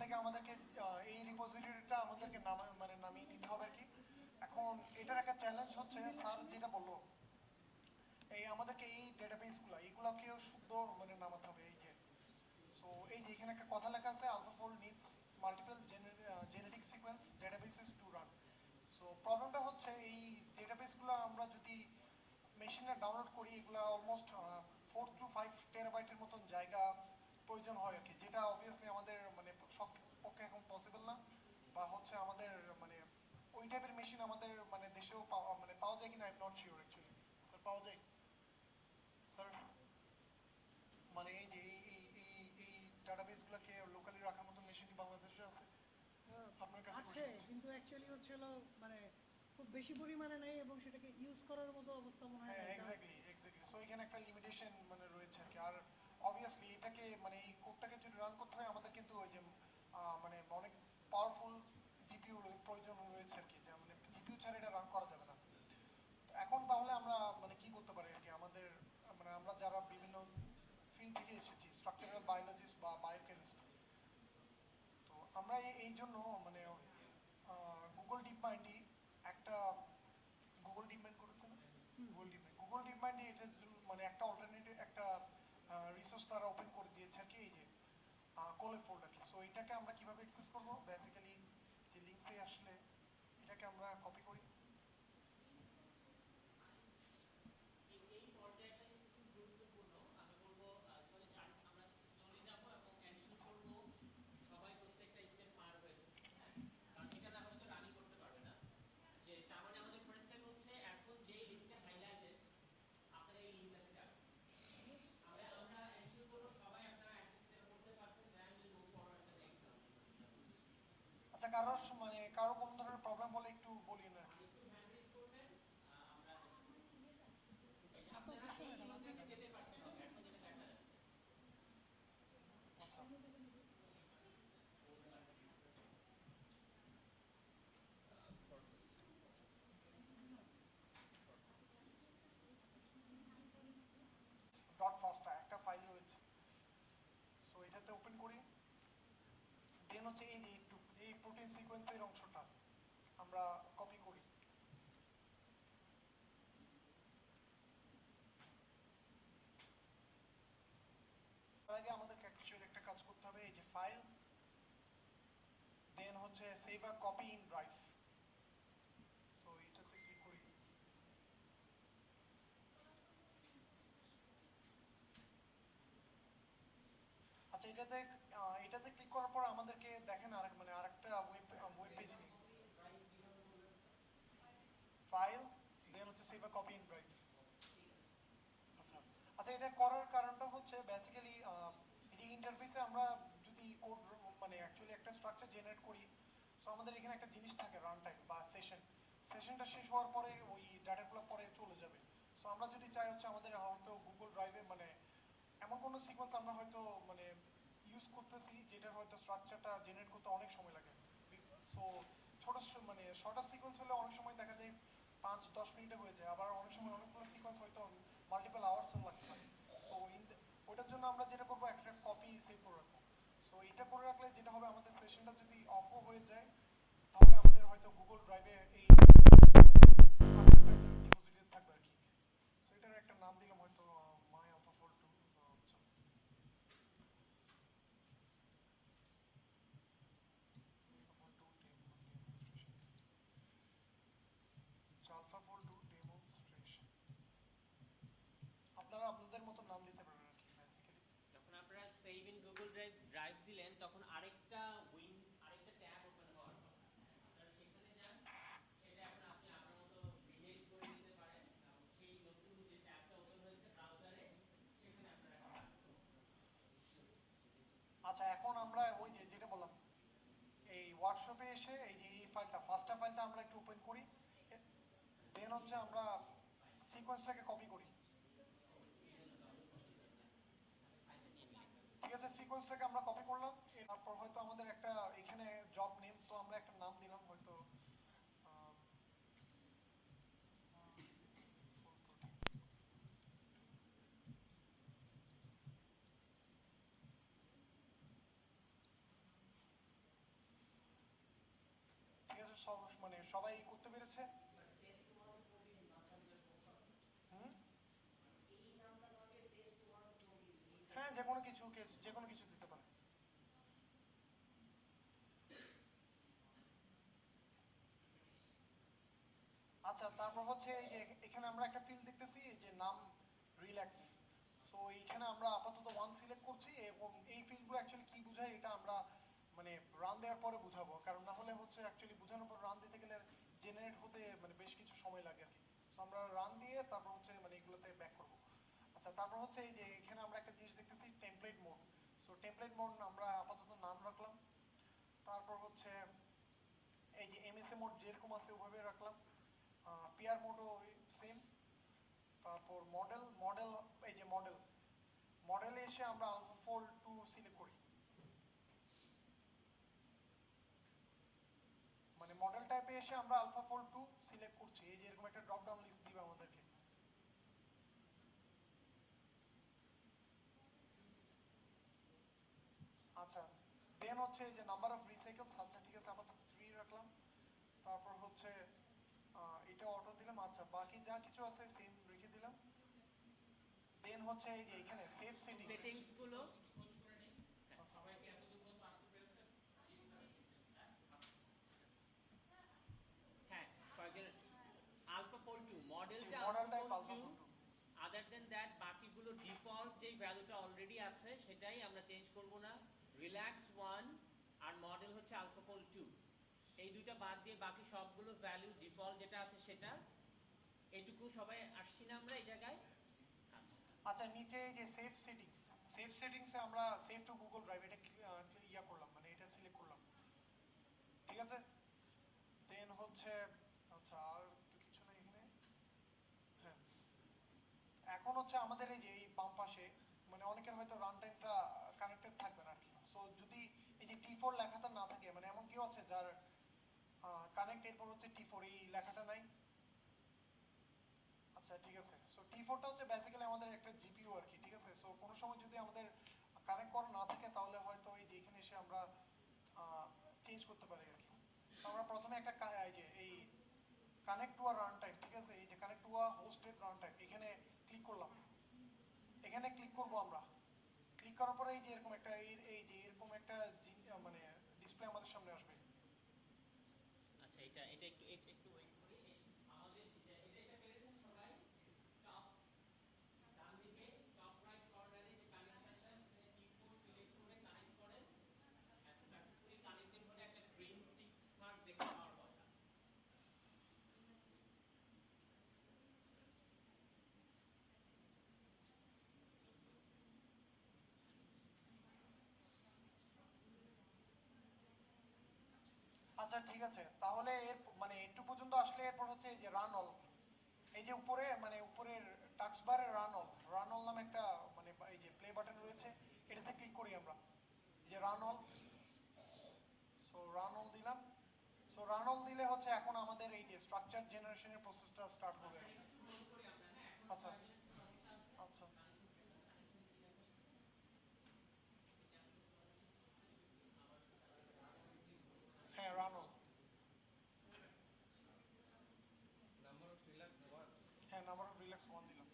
থেকে আমাদেরকে এই রিপোজিটরিটা আমাদেরকে মানে নামিয়ে নিতে হবে আর কি। এখন এটার একটা চ্যালেঞ্জ হচ্ছে স্যার যেটা বললো, এই আমাদেরকে এই ডেটাবেসগুলো এইগুলোকেও শুদ্ধ মানে নামাতে হবে। এই যে সো এই যে এখানে একটা কথা লেখা আছে, আলফাফোল্ড needs multiple genetic sequence databases to run. So প্রবলেমটা হচ্ছে এই ডেটাবেসগুলো আমরা যদি মেশিনে ডাউনলোড করি, এগুলো অলমোস্ট 4 to 5 টেরাবাইটের মতন জায়গা প্রয়োজন হয় আর কি, যেটা অবভিয়াসলি আমাদের মানে সব পক্ষে এখন পসিবল না, বা হচ্ছে আমাদের মানে ওই টাইপের মেশিন আমাদের মানে দেশেও মানে পাওয়া যায় কিনা I am not sure actually. Sir পাওয়া যায় স্যার? মানে এই যে এই ডাটাবেসগুলোকে লোকালি রাখার মতো মেশিন কি বাংলাদেশে আছে? আপনার কাছে আছে, কোশ্চেন হচ্ছে। কিন্তু অ্যাকচুয়ালি হচ্ছে হলো মানে খুব বেশি পরিমাণে নেই এবং সেটাকে ইউজ করার মতো অবস্থা মনে হয় হ্যাঁ নাই কারণ এক্স্যাক্টলি এক্স্যাক্টলি, সো এখানে একটা লিমিটেশন মানে রয়েছে আর কি। আর অবভিয়াসলি এটাকে মানে এই কোডটাকে যদি রান করতে হয় আমাদের কিন্তু ওই যে মানে অনেক পাওয়ারফুল জিপিইউ প্রয়োজন রয়েছে আর কি, যে মানে জিপিইউ ছাড়া এটা রান করা যাবে না। তো এখন তাহলে আমরা মানে কি করতে পারি আর কি, আমাদের মানে আমরা যারা বিভিন্ন ফিল্ড থেকে এসেছি, স্ট্রাকচারাল বায়োলজিস্ট বা বায়োকেমিস্ট, তো আমরা এই জন্য মানে গুগল ডিপ মাইন্ডই একটা, গুগল ডিপ মাইন্ড করেছে না, গুগল ডিপ মাইন্ডে এটার জন্য মানে একটা অল্টারনেটিভ একটা রিসোর্স তারা ওপেন করে দিয়েছে আর কি, এই যে কোলে ফোল্ড আর কি। সো এটাকে আমরা কিভাবে অ্যাক্সেস করবো, বেসিক্যালি যে লিঙ্কসে আসলে এটাকে আমরা কপি করি। আচ্ছা, মানে কারো কোনো ধরনের প্রবলেম হলে একটু বলিন আর কি। আপনার দিচ্ছে ম্যাডাম, আপনি একটু আচ্ছা ডট ফাস্টা একটা ফাইল রয়েছে, সো এটাতে ওপেন করি। দেন হচ্ছে এই যে একটু এই প্রোটিন সিকোয়েন্সের অংশটা আমরা কপি করি। তার আগে আমাদেরকে অ্যাকচুয়ালি একটা কাজ করতে হবে, এই যে ফাইল, দেন হচ্ছে save a copy in drive. So এটাতে ক্লিক করি। আচ্ছা এটাতে ক্লিক করার পর আমাদেরকে দেখেন আরেক মানে আরেকটা ওয়েব পেজ নিয়ে ফাইল, দেন হচ্ছে save a copy in drive. আচ্ছা আচ্ছা, এটা করার কারণটা হচ্ছে বেসিক্যালি এই যে ইন্টারফেসে আমরা যদি কোড মানে অ্যাকচুয়ালি একটা স্ট্রাকচার জেনারেট করি, সো আমাদের এখানে একটা জিনিস থাকে রান টাইম বা সেশনটা শেষ হওয়ার পরে ওই ডাটাগুলো পরে চলে যাবে। সো আমরা যদি চাই হচ্ছে আমাদের হয়তো গুগল ড্রাইভে মানে এমন কোনো সিকোয়েন্স আমরা হয়তো মানে ইউজ করতেছি যেটার হয়তো স্ট্রাকচারটা জেনারেট করতে অনেক সময় লাগে। সো ছোট মানে শর্টার সিকোয়েন্স হলে অনেক সময় দেখা যায় 5-10 মিনিটে হয়ে যায়, আবার অনেক সময় অনেকগুলো সিকোয়েন্স হয়তো মাল্টিপল আওয়ার্সও লাগতে পারে। সো ওইটার জন্য আমরা যেটা করবো একটা কপি সেভ করে রাখবো। সো এটা করে রাখলে যেটা হবে, আমাদের সেশনটা যদি অফও হয়ে যায় তাহলে আমাদের হয়তো গুগল ড্রাইভে এই মানে স্ট্রাকচারটা ডিপোজিটেড থাকবে আর কি। সো এটার একটা নাম দিলাম হয়তো মাই আলফাফোল্ড 2। আলফাফোল্ড 2 ডেমনস্ট্রেশন, আপনারা আপনাদের মতো নাম দিতে পারেন আর কি বেসিক্যালি। যখন আপনারা save in Google drive drive দিলেন তখন আরেকটা আরেকটা ট্যাব ওপেন হওয়ার কথা। আপনারা সেখানে যান, সেটা এখন আপনি আপনার মতো রিনেম করে দিতে পারেন এবং সেই নতুন যে ট্যাবটা ওপেন হয়েছে ব্রাউজারে সেখানে আপনারা এখন কাজ করুন। আচ্ছা এখন আমরা ওই যে যেটা বললাম এই ওয়ার্কশপে এসে এই যে এই ফাইলটা ফার্স্টটা ফাইলটা আমরা একটু ওপেন করি, দেন হচ্ছে আমরা সিকোয়েন্সটাকে কপি করি। ঠিক আছে, সিকোয়েন্সটাকে আমরা কপি করলাম, তারপর হয়তো আমাদের একটা এখানে জব নেম, তো আমরা একটা নাম দিলাম হয়তো আহ, মানে সবাই করতে পেরেছে? হুম, হ্যাঁ, যে কোনো কিছু দিতে পারে। আচ্ছা, তারপর হচ্ছে এই যে এখানে আমরা একটা ফিল্ড দেখতেছি, এই যে নাম রিল্যাক্স। সো এইখানে আমরা আপাতত ওয়ান সিলেক্ট করছি, এবং এই ফিল্ডগুলো অ্যাকচুয়ালি কি বোঝায় এটা আমরা মানে রান দেওয়ার পরে বুঝাবো, কারণ না হলে হচ্ছে অ্যাকচুয়ালি বোঝানোর পর রান দিতে গেলে জেনারেট হতে মানে বেশ কিছু সময় লাগে আর কি। সো আমরা রান দিয়ে তারপর হচ্ছে মানে এগুলোতে ব্যাক করব। আচ্ছা, তারপর হচ্ছে এই যে এখানে আমরা একটা জিনিস দেখতেছি, template mode. So template mode আমরা আপাতত নাম রাখলাম। তারপর হচ্ছে এই যে এমএসএ মোড যেরকম আছে ওভাবে রাখলাম। পিআর মোডও সেম। তারপর মডেল এই যে মডেলে এসে আমরা আলফা ফোল্ড 2 সিলেক্ট করি। মানে মডেল টাইপে এসে আমরা আলফা ফোল্ড 2 সিলেক্ট করছি, এই যে এরকম একটা ড্রপ ডাউন লিস্ট দিবে আমাদেরকে। আচ্ছা, দেন হচ্ছে যে নাম্বার অফ রিসাইকেলস, আচ্ছা ঠিক আছে, আপাতত 3 রাখলাম। তারপর হচ্ছে এটা অটো দিলাম। আচ্ছা, বাকি যা কিছু আছে সেম রেখে দিলাম। দেন হচ্ছে এই যে এখানে সেভ সেটিংস গুলো হ্যাঁ কয়েকজন আলফা ফোল্ড 2 মডেলটা alpha model type fold alpha 2। Fold 2। Other than that বাকিগুলো ডিফল্ট যেই ভ্যালুটা অলরেডি আছে সেটাই আমরা চেঞ্জ করব না। রিল্যাক্স 1 আর মডেল হচ্ছে আলফা ফোল্ড 2, এই দুইটা বাদ দিয়ে বাকি সবগুলো ভ্যালু ডিফল্ট যেটা আছে সেটা। এটুকু সবাই আসছি না আমরা এই জায়গায়? আচ্ছা আচ্ছা, নিচে এই যে সেভ সেটিংসে আমরা সেভ টু গুগল ড্রাইভ এটা ইয়া করলাম, মানে এটা সিলেক্ট করলাম। ঠিক আছে, দেন হচ্ছে আচ্ছা আর তো কিছু নাই এখানে। হ্যাঁ, এখন হচ্ছে আমাদের এই যে এই বাম পাশে মানে অনেকের হয়তো রান টাইমটা কানেক্টেড থাকবে না আর কি। সো যদি এই যে টি4 লেখাটা না থাকে, মানে এমন কেউ আছে যার কানেক্ট এরপর হচ্ছে টি4 এই লেখাটা নাই? আচ্ছা ঠিক আছে, সো টি4টা হচ্ছে বেসিক্যালি আমাদের একটা জিপিইউ আর কি। ঠিক আছে, সো কোনো সময় যদি আমাদের কানেক্ট করা না থাকে তাহলে হয়তো এই যে এখানে এসে আমরা চেঞ্জ করতে পারি আর কি। তো আমরা প্রথমে একটা এই যে এই connect to a run time, ঠিক আছে, এই যে connect to a hosted run time এখানে ক্লিক করলাম। এখানে ক্লিক করব আমরা। ক্লিক করার পরে এই যে এরকম একটা এই যে এরকম একটা মানে ডিসপ্লে আমাদের সামনে আসবে। আচ্ছা, এটা এটা একটু একটু ওয়েট করি। আমাদের এটা পেরেছেন সবাই? টপ ডান দিকে টপ রাইট কর্নারে যে কানেকশন টি4 সিলেক্ট করে কানেক্ট করেন, সাকসেসফুলি কানেক্টেড হলে একটা গ্রিন টিক মার্ক দেখতে পাওয়ার কথা। আচ্ছা ঠিক আছে, তাহলে এর মানে একটু পর্যন্ত আসলে এরপর হচ্ছে এই যে রান অল, এই যে উপরে মানে উপরের টাস্ক বারে রান অল নামে একটা মানে এই যে প্লে বাটন রয়েছে, এটাতে ক্লিক করি আমরা। এই যে run all, so run all দিলাম। সো রান অল দিলে হচ্ছে এখন আমাদের এই যে স্ট্রাকচার জেনারেশনের প্রসেসটা স্টার্ট হবে। আচ্ছা আচ্ছা, হ্যাঁ রান অল, হ্যাঁ নাম্বার অফ রিল্যাক্স 1 দিলাম।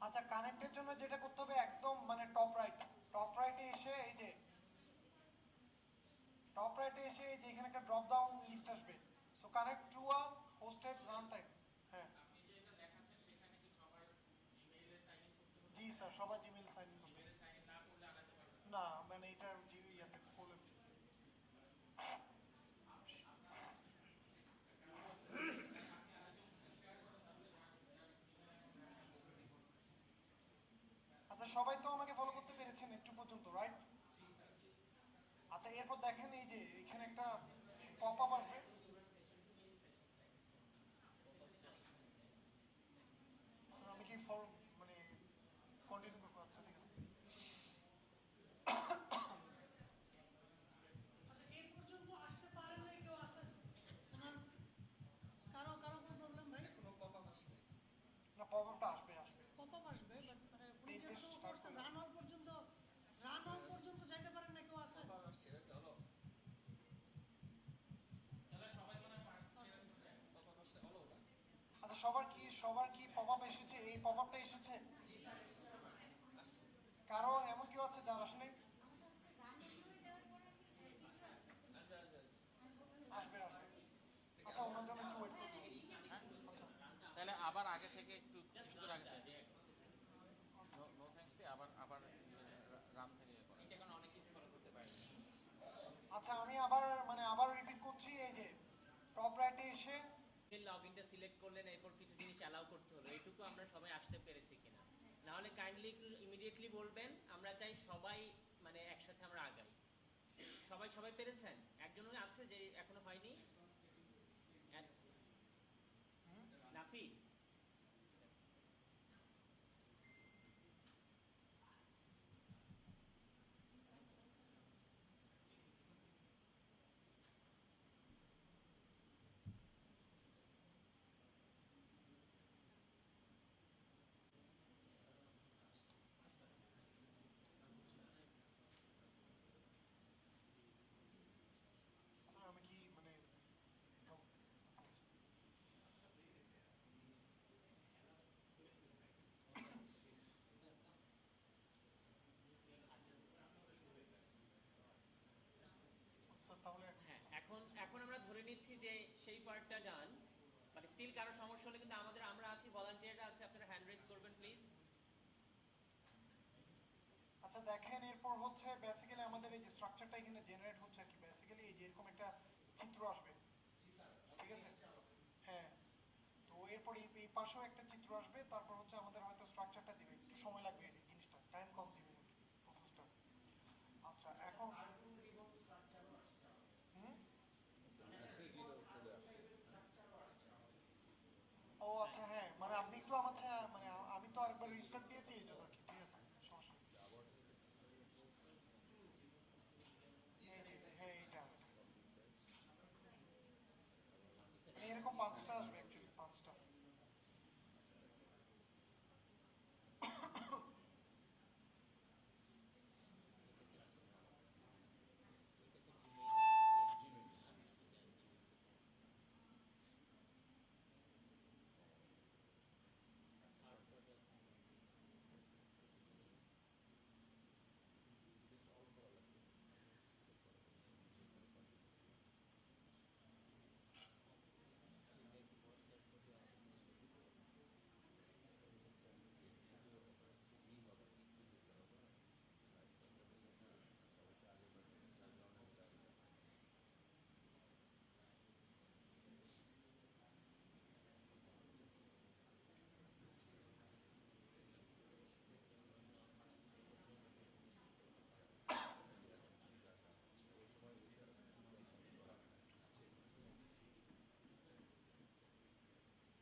আচ্ছা, কানেক্টের জন্য যেটা করতে হবে একদম মানে টপ রাইটে এসে এই যে এখানে একটা ড্রপ ডাউন লিস্ট আসবে। So connect to a hosted run time. হ্যাঁ জি স্যার, সবাই জিমেইল সাইন ইন করতে হবে। না মানে এটা ইয়াতে করলে। আচ্ছা, সবাই তো আমাকে ফলো করতে পেরেছেন একটু পর্যন্ত, রাইট? আচ্ছা, এরপর দেখেন এই যে এখানে একটা পপ আপ আসবে। স্যার, আমি কি মানে কন্টিনিউ করবো? আচ্ছা ঠিক আছে। সবার কি পপআপ এসেছে? এই পপআপটা এসেছে? কারো এমন কেউ আছে যার আসলে আসবে আসবে? আচ্ছা ওনার জন্য একটু ওয়েট করতে হবে। হ্যাঁ আচ্ছা তাহলে আবার আগে থেকে একটু কিছুক্ষণ আগে থেকে নো থ্যাঙ্কস দিয়ে আবার আবার রান থেকে ইয়ে করা। এটা এখন অনেকেই ফলো করতে পারে। আচ্ছা আমি আবার রিপিট করছি, এই যে টপ রাইটে এসে লগইনটা সিলেক্ট করলেন, এরপর কিছু জিনিস অ্যালাউ করতে হলো, এইটুকু আমরা সবাই আসতে পেরেছি কিনা। না হলে কাইন্ডলি একটু ইমিডিয়েটলি বলবেন, আমরা চাই সবাই মানে একসাথে আমরা আগাই। সবাই সবাই পেরেছেন? একজনও আছে যে এখনো হয়নি? নাফি? স্যার আমি কি মানে স্যার তাহলে হ্যাঁ, এখন এখন আমরা ধরে নিচ্ছি যে সেই পার্টটা ডান, বাট স্টিল কারো সমস্যা হলে কিন্তু আমরা আছি, ভলান্টিয়াররা আছে, আপনারা হ্যান্ড রেজ করবেন প্লিজ। আচ্ছা দেখেন এরপর হচ্ছে বেসিক্যালি আমাদের এই যে স্ট্রাকচারটা এখানে জেনারেট হচ্ছে আর কি, বেসিক্যালি এই যে এরকম একটা চিত্র আসবে, ঠিক আছে? হ্যাঁ, তো এরপর এই পাশেও একটা চিত্র আসবে, তারপর হচ্ছে আমাদের হয়তো স্ট্রাকচারটা দিবে, একটু সময় লাগবে এই জিনিসটা, টাইম কনজিউমিং প্রসেসটা। আচ্ছা এখন হুম ও আচ্ছা হ্যাঁ, মানে আপনি একটু আমার মানে আমি তো আরেকবার রিস্টার্ট দিয়েছি এই জন্য আর কি, ঠিক আছে সমস্যা নেই। এই যে হ্যাঁ এইটা মানে এরকম পাঁচটা আসবে, অ্যাকচুয়ালি পাঁচটা।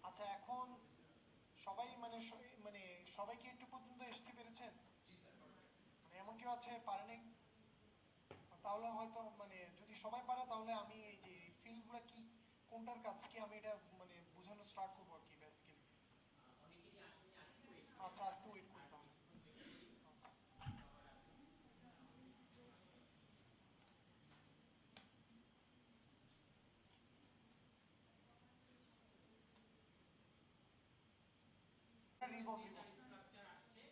আচ্ছা এখন সবাই মানে সবাই কি একটু পর্যন্ত আসতে পেরেছেন? মানে এমন কেউ আছে পারেনি? তাহলে হয়তো মানে যদি সবাই পারে তাহলে আমি এই যে ফিল্ডগুলো কি কোনটার কাজ কি আমি এটা মানে বোঝানো স্টার্ট করবো আর কি বেসিক্যালি। আচ্ছা আর একটু ওয়েট করি তাহলে। রিবোর্ড রিবোর্ড স্ট্রাকচার আসছে।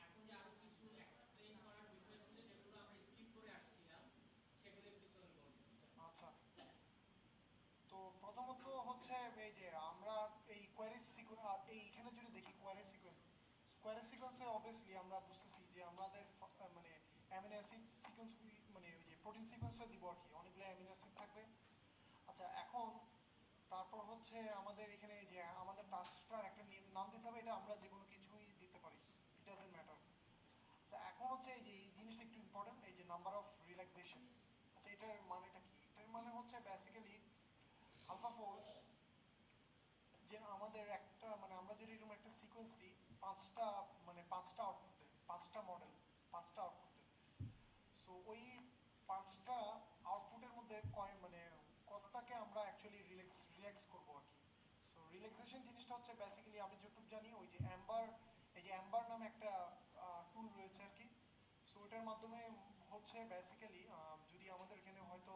এখন যে আরো কিছু এক্সপ্লেইন করার বিষয় ছিল যেগুলো আমরা স্কিপ করে আসছিলাম, সেগুলো একটু বলুন। আচ্ছা, তো প্রথমত হচ্ছে এই যে আমরা এই এইখানে যদি দেখি কোয়ারি সিকোয়েন্সে অবভিয়াসলি আমরা বুঝতেছি যে আমাদের মানে অ্যামিনো অ্যাসিড সিকোয়েন্স মানে ওই যে প্রোটিন সিকোয়েন্সটা দিব আর কি, অনেকগুলো অ্যামিনো অ্যাসিড থাকবে। আচ্ছা এখন তারপর হচ্ছে আমাদের এখানে যে আমাদের টাস্কটার একটা নাম দিতে হবে, এটা আমরা যে কোনো কিছুই দিতে পারি, ইট ডাজন্ট ম্যাটার। আচ্ছা এখন হচ্ছে এই যে এই জিনিসটা একটু ইম্পর্টেন্ট, এই যে নাম্বার অফ রিল্যাক্সেশন। আচ্ছা এটার মানেটা কি? এটার মানে হচ্ছে বেসিক্যালি আলফা ফোর যে আমাদের একটা মানে আমরা যদি এরকম একটা সিকোয়েন্স দিই, পাঁচটা মানে পাঁচটা আউটপুট দেয়, পাঁচটা মডেল, পাঁচটা আউটপুট দেয়। সো ওই পাঁচটা আউটপুটের মধ্যে মানে কতটাকে আমরা অ্যাকচুয়ালি রিল্যাক্স করবো আর কি। সো রিল্যাক্সেশন জিনিসটা হচ্ছে বেসিক্যালি আমি যতটুকু জানি ওই যে অ্যাম্বার, এই যে অ্যাম্বার নামে একটা টুল রয়েছে আর কি। সো ওটার মাধ্যমে হচ্ছে বেসিক্যালি যদি আমাদের এখানে হয়তো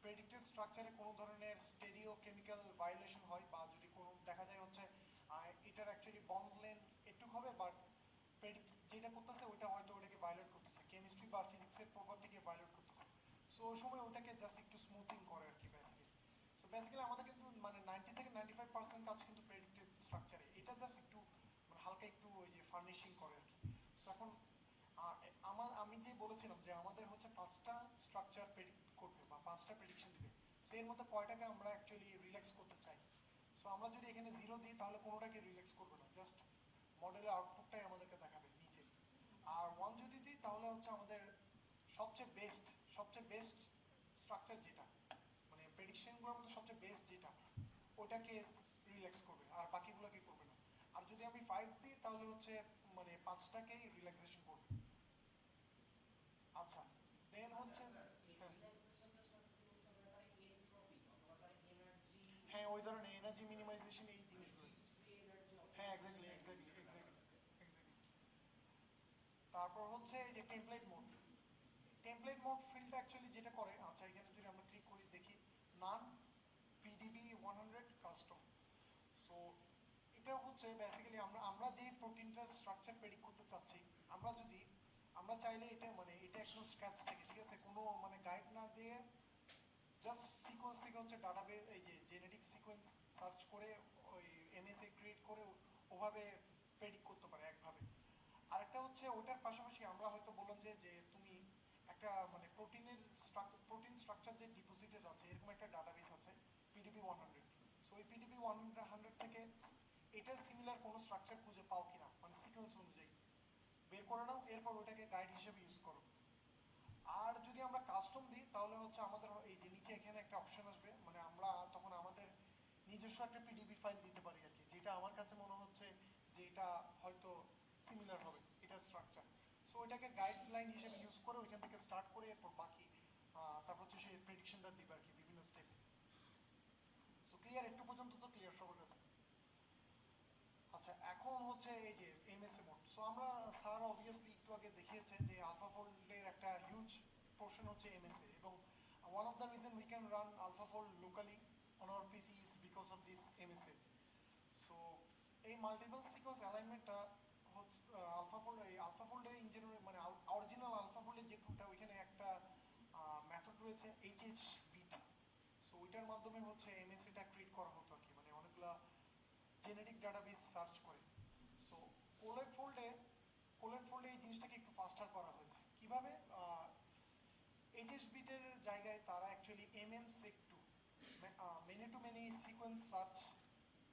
প্রেডিক্টেড স্ট্রাকচারে কোনো ধরনের স্টেরিও কেমিক্যাল ভায়োলেশন হয় বা যদি কোনো দেখা যায় হচ্ছে এটার অ্যাকচুয়ালি বন্ড লেন্থ এটুক হবে, বাট যেটা করতেছে ওইটা হয়তো ওটাকে ভায়োলেট করতেছে, কেমিস্ট্রি বা ফিজিক্সের প্রপার্টিকে ভায়োলেট করতেছে। সো ওই সময় ওটাকে জাস্ট একটু স্মুথিং করে আর কি বেসিক্যালি। সো বেসিক্যালি আমাদের কিন্তু মানে 90 থেকে 95% কাজ কিন্তু প্রেডিক্টেড স্ট্রাকচারে, এটা জাস্ট একটু মানে হালকা একটু ওই যে ফার্নিশিং করে আর কি। সো এখন আমি যে বলেছিলাম যে আমাদের হচ্ছে 5টা স্ট্রাকচার প্রেডিক্ট করবে বা 5টা প্রেডিকশন দিবে, সো এর মধ্যে কয়টাকে আমরা অ্যাকচুয়ালি রিল্যাক্স করতে চাই। সো আমরা যদি এখানে 0 দিই তাহলে কোনোটাকে রিল্যাক্স করবে না, জাস্ট মডেলের আউটপুটটাই আমাদেরকে দেখাবে নিচে। আর 1 যদি দিই তাহলে হচ্ছে আমাদের সবচেয়ে বেস্ট স্ট্রাকচার যেটা মানে প্রেডিকশনগুলোর মধ্যে সবচেয়ে বেস্ট যেটা ওটাকে রিল্যাক্স করবে, আর বাকিগুলোকে করবে না। আর যদি আমি 5 দিই তাহলে হচ্ছে মানে 5টাকেই রিল্যাক্সেশন করবে। আচ্ছা দেন হচ্ছে হ্যাঁ ওই ধরনের এনার্জি মিনিমাইজেশন এই জিনিসগুলো। হ্যাঁ এক্স্যাক্টলি। তারপর হচ্ছে এই যে টেমপ্লেট মোড ফিল্ড অ্যাকচুয়ালি যেটা করে, আচ্ছা এখানে যদি আমরা ক্লিক করি দেখি নান পিডিবি 100 কাস্টম। সো এটা হচ্ছে বেসিক্যালি আমরা যে প্রোটিনটার স্ট্রাকচার প্রেডিক্ট করতে চাচ্ছি, আমরা চাইলে এটা মানে এটা একদম স্ক্র্যাচ থেকে, ঠিক আছে, কোনো মানে গাইড না দিয়ে জাস্ট সিকোয়েন্স থেকে হচ্ছে ডাটাবেস এই যে জেনেটিক সিকোয়েন্স সার্চ করে ওই এমএসএ ক্রিয়েট করে ওভাবে প্রেডিক্ট করতে পারে একভাবে। আরেকটা হচ্ছে ওটার পাশাপাশি আমরা হয়তো বললাম যে যে তুমি একটা মানে প্রোটিন স্ট্রাকচার যে ডিপোজিটেড আছে এরকম একটা ডাটাবেস আছে পিডিবি 100। সো ওই পিডিবি 100 থেকে এটার সিমিলার কোনো স্ট্রাকচার খুঁজে পাও কিনা মানে সিকোয়েন্স অনুযায়ী বের করে নাও, এরপর ওটাকে গাইড হিসেবে ইউজ করো। আর যদি আমরা কাস্টম দিই তাহলে হচ্ছে আমাদের এই যে নিচে এখানে একটা অপশন আসবে, মানে আমরা তখন আমাদের নিজস্ব একটা পিডিবি ফাইল দিতে পারি আর কি, যেটা আমার কাছে মনে হচ্ছে যে এটা হয়তো সিমিলার হবে এটার স্ট্রাকচার। সো এটাকে গাইডলাইন হিসেবে ইউজ করে ওইখান থেকে স্টার্ট করে এরপর বাকি তারপর হচ্ছে সেই প্রেডিকশনটা দিবে আর কি বিভিন্ন স্টেপে। সো ক্লিয়ার, একটু পর্যন্ত তো ক্লিয়ার সবার কাছে? আচ্ছা এখন হচ্ছে এই যে এমএসএ মোড। সো আমরা স্যার অবভিয়াসলি একটু আগে দেখিয়েছে যে আলফাফোল্ডের একটা হিউজ পোর্শন হচ্ছে এমএসএ, এবং one of the reason we can run AlphaFold locally on our PC is because of this MSA. So এই মাল্টিপল সিকোয়েন্স অ্যালাইনমেন্টটা হচ্ছে আলফাফোল্ডের ইঞ্জিনিয়ারিং মানে অরিজিনাল আলফাফোল্ডের যে টুলটা ওইখানে একটা মেথড রয়েছে এইচএইচ বিট। সো ওইটার মাধ্যমে হচ্ছে এমএসএটা ক্রিয়েট করা হতো আর কি, মানে অনেকগুলা জেনেটিক ডাটাবেস সার্চ করে। সো কোলেট ফোল্ডে এই জিনিসটাকে একটু ফাস্টার করা হয়েছে কিভাবে, এইচএস বিটের জায়গায় তারা অ্যাকচুয়ালি এমএমসেক2 many to many sequence search,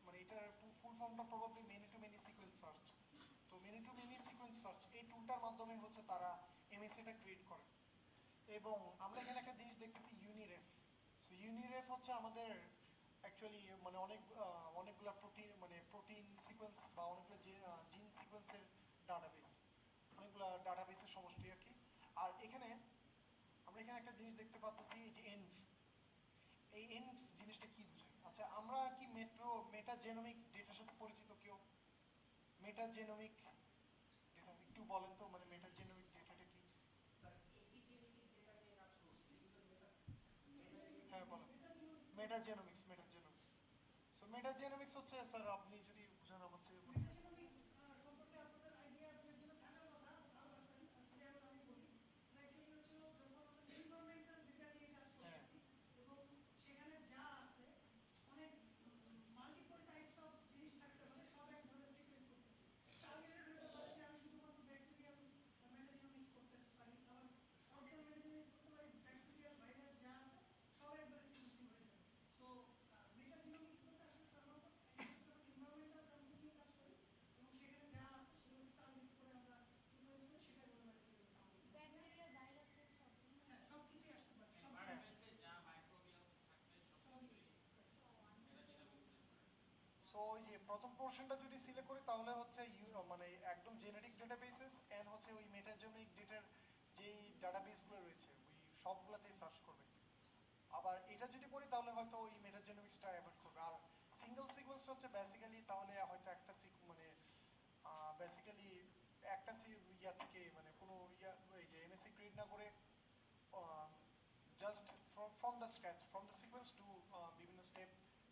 মানে এটার ফুল ফর্মটা probably many to many sequence search. তো many to many sequence search এই টুলটার মাধ্যমে হচ্ছে তারা এমএসএটা ক্রিয়েট করে। এবং আমরা এখানে একটা জিনিস দেখতেছি ইউনিরেফ। সো ইউনিরেফ হচ্ছে আমাদের অ্যাকচুয়ালি মানে অনেকগুলো প্রোটিন সিকোয়েন্স বা অনেকগুলো জিন সিকোয়েন্সের ডাটাবেস, অনেকগুলো ডাটাবেসের সমষ্টি আর কি। আর আমরা এখানে একটা জিনিস দেখতে পাচ্ছি যে এই এনভ জিনিসটা কি বোঝায়। আচ্ছা আমরা কি মেটাজেনোমিক ডেটার সাথে পরিচিত কেউ? মেটাজেনোমিক ডেটা একটু বলেন তো, মানে মেটাজেনোমিক ডেটাটা কি? হ্যাঁ বলেন। মেটাজেনোমিক্স। সো মেটাজেনোমিক্স হচ্ছে স্যার আপনি যদি বুঝান আমার চেয়ে মেটাজেনোমিক্স সম্পর্কে আপনাদের আইডিয়া আপনার জন্য থাকার কথা স্যার আছেন সেভাবে আমি বলি। অ্যাকচুয়ালি হচ্ছে যখন আমরা এনভায়রনমেন্টাল ডেটা নিয়ে কাজ হ্যাঁ করতেছি এবং সেখানে যা আছে অনেক মাল্টিপল টাইপস অফ জিনিস থাকতে পারে, সব এক ধরনের সিকোয়েন্স করতেছি। টার্গেটেড হতে পারে যে আমি শুধুমাত্র ব্যাকটেরিয়াল মেটাজেনোমিক্স করতে পারি, আবার শর্ট টার্ম মেটাজেনোমিক্স করতে পারি, ব্যাকটেরিয়াল ভাইরাস যা আছে সব একবারে সিকোয়েন্সিং হয়ে যাবে। সো মেটাজেনোমিক্স বলতে আসলে সাধারণত এনভায়রনমেন্টাল স্যাম্পল নিয়ে কাজ করি এবং সেখানে যা আছে সেগুলোকে টার্গেট করে আমরা সিকোয়েন্স করি, সেটাই বলে মেটাজেনোমিক্স। ব্যাকটেরিয়া ভাইরাসের সব হ্যাঁ সব কিছুই আসতে পারে, সব এনভায়রনমেন্টে যা মাইক্রোবিয়ালস থাকবে সবকিছুই সো ওই যে প্রথম পোর্শনটা যদি সিলেক্ট করি তাহলে হচ্ছে মানে একদম জেনেটিক ডেটাবেসেস এন্ড হচ্ছে ওই মেটাজেনিক ডেটার যেই ডাটাবেসগুলো রয়েছে ওই সবগুলোতেই সার্চ করবে। আবার এটা যদি করি তাহলে হয়তো ওই মেটাজেনোমিক্সটা অ্যাভয়েড করবে। আর সিঙ্গেল সিকোয়েন্সটা হচ্ছে বেসিক্যালি তাহলে হয়তো একটা মানে বেসিক্যালি একটা ইয়া থেকে মানে কোনো এই যে এমএসসি ক্রিয়েট না করে just from the scratch from the sequence to বিভিন্ন স্টেপ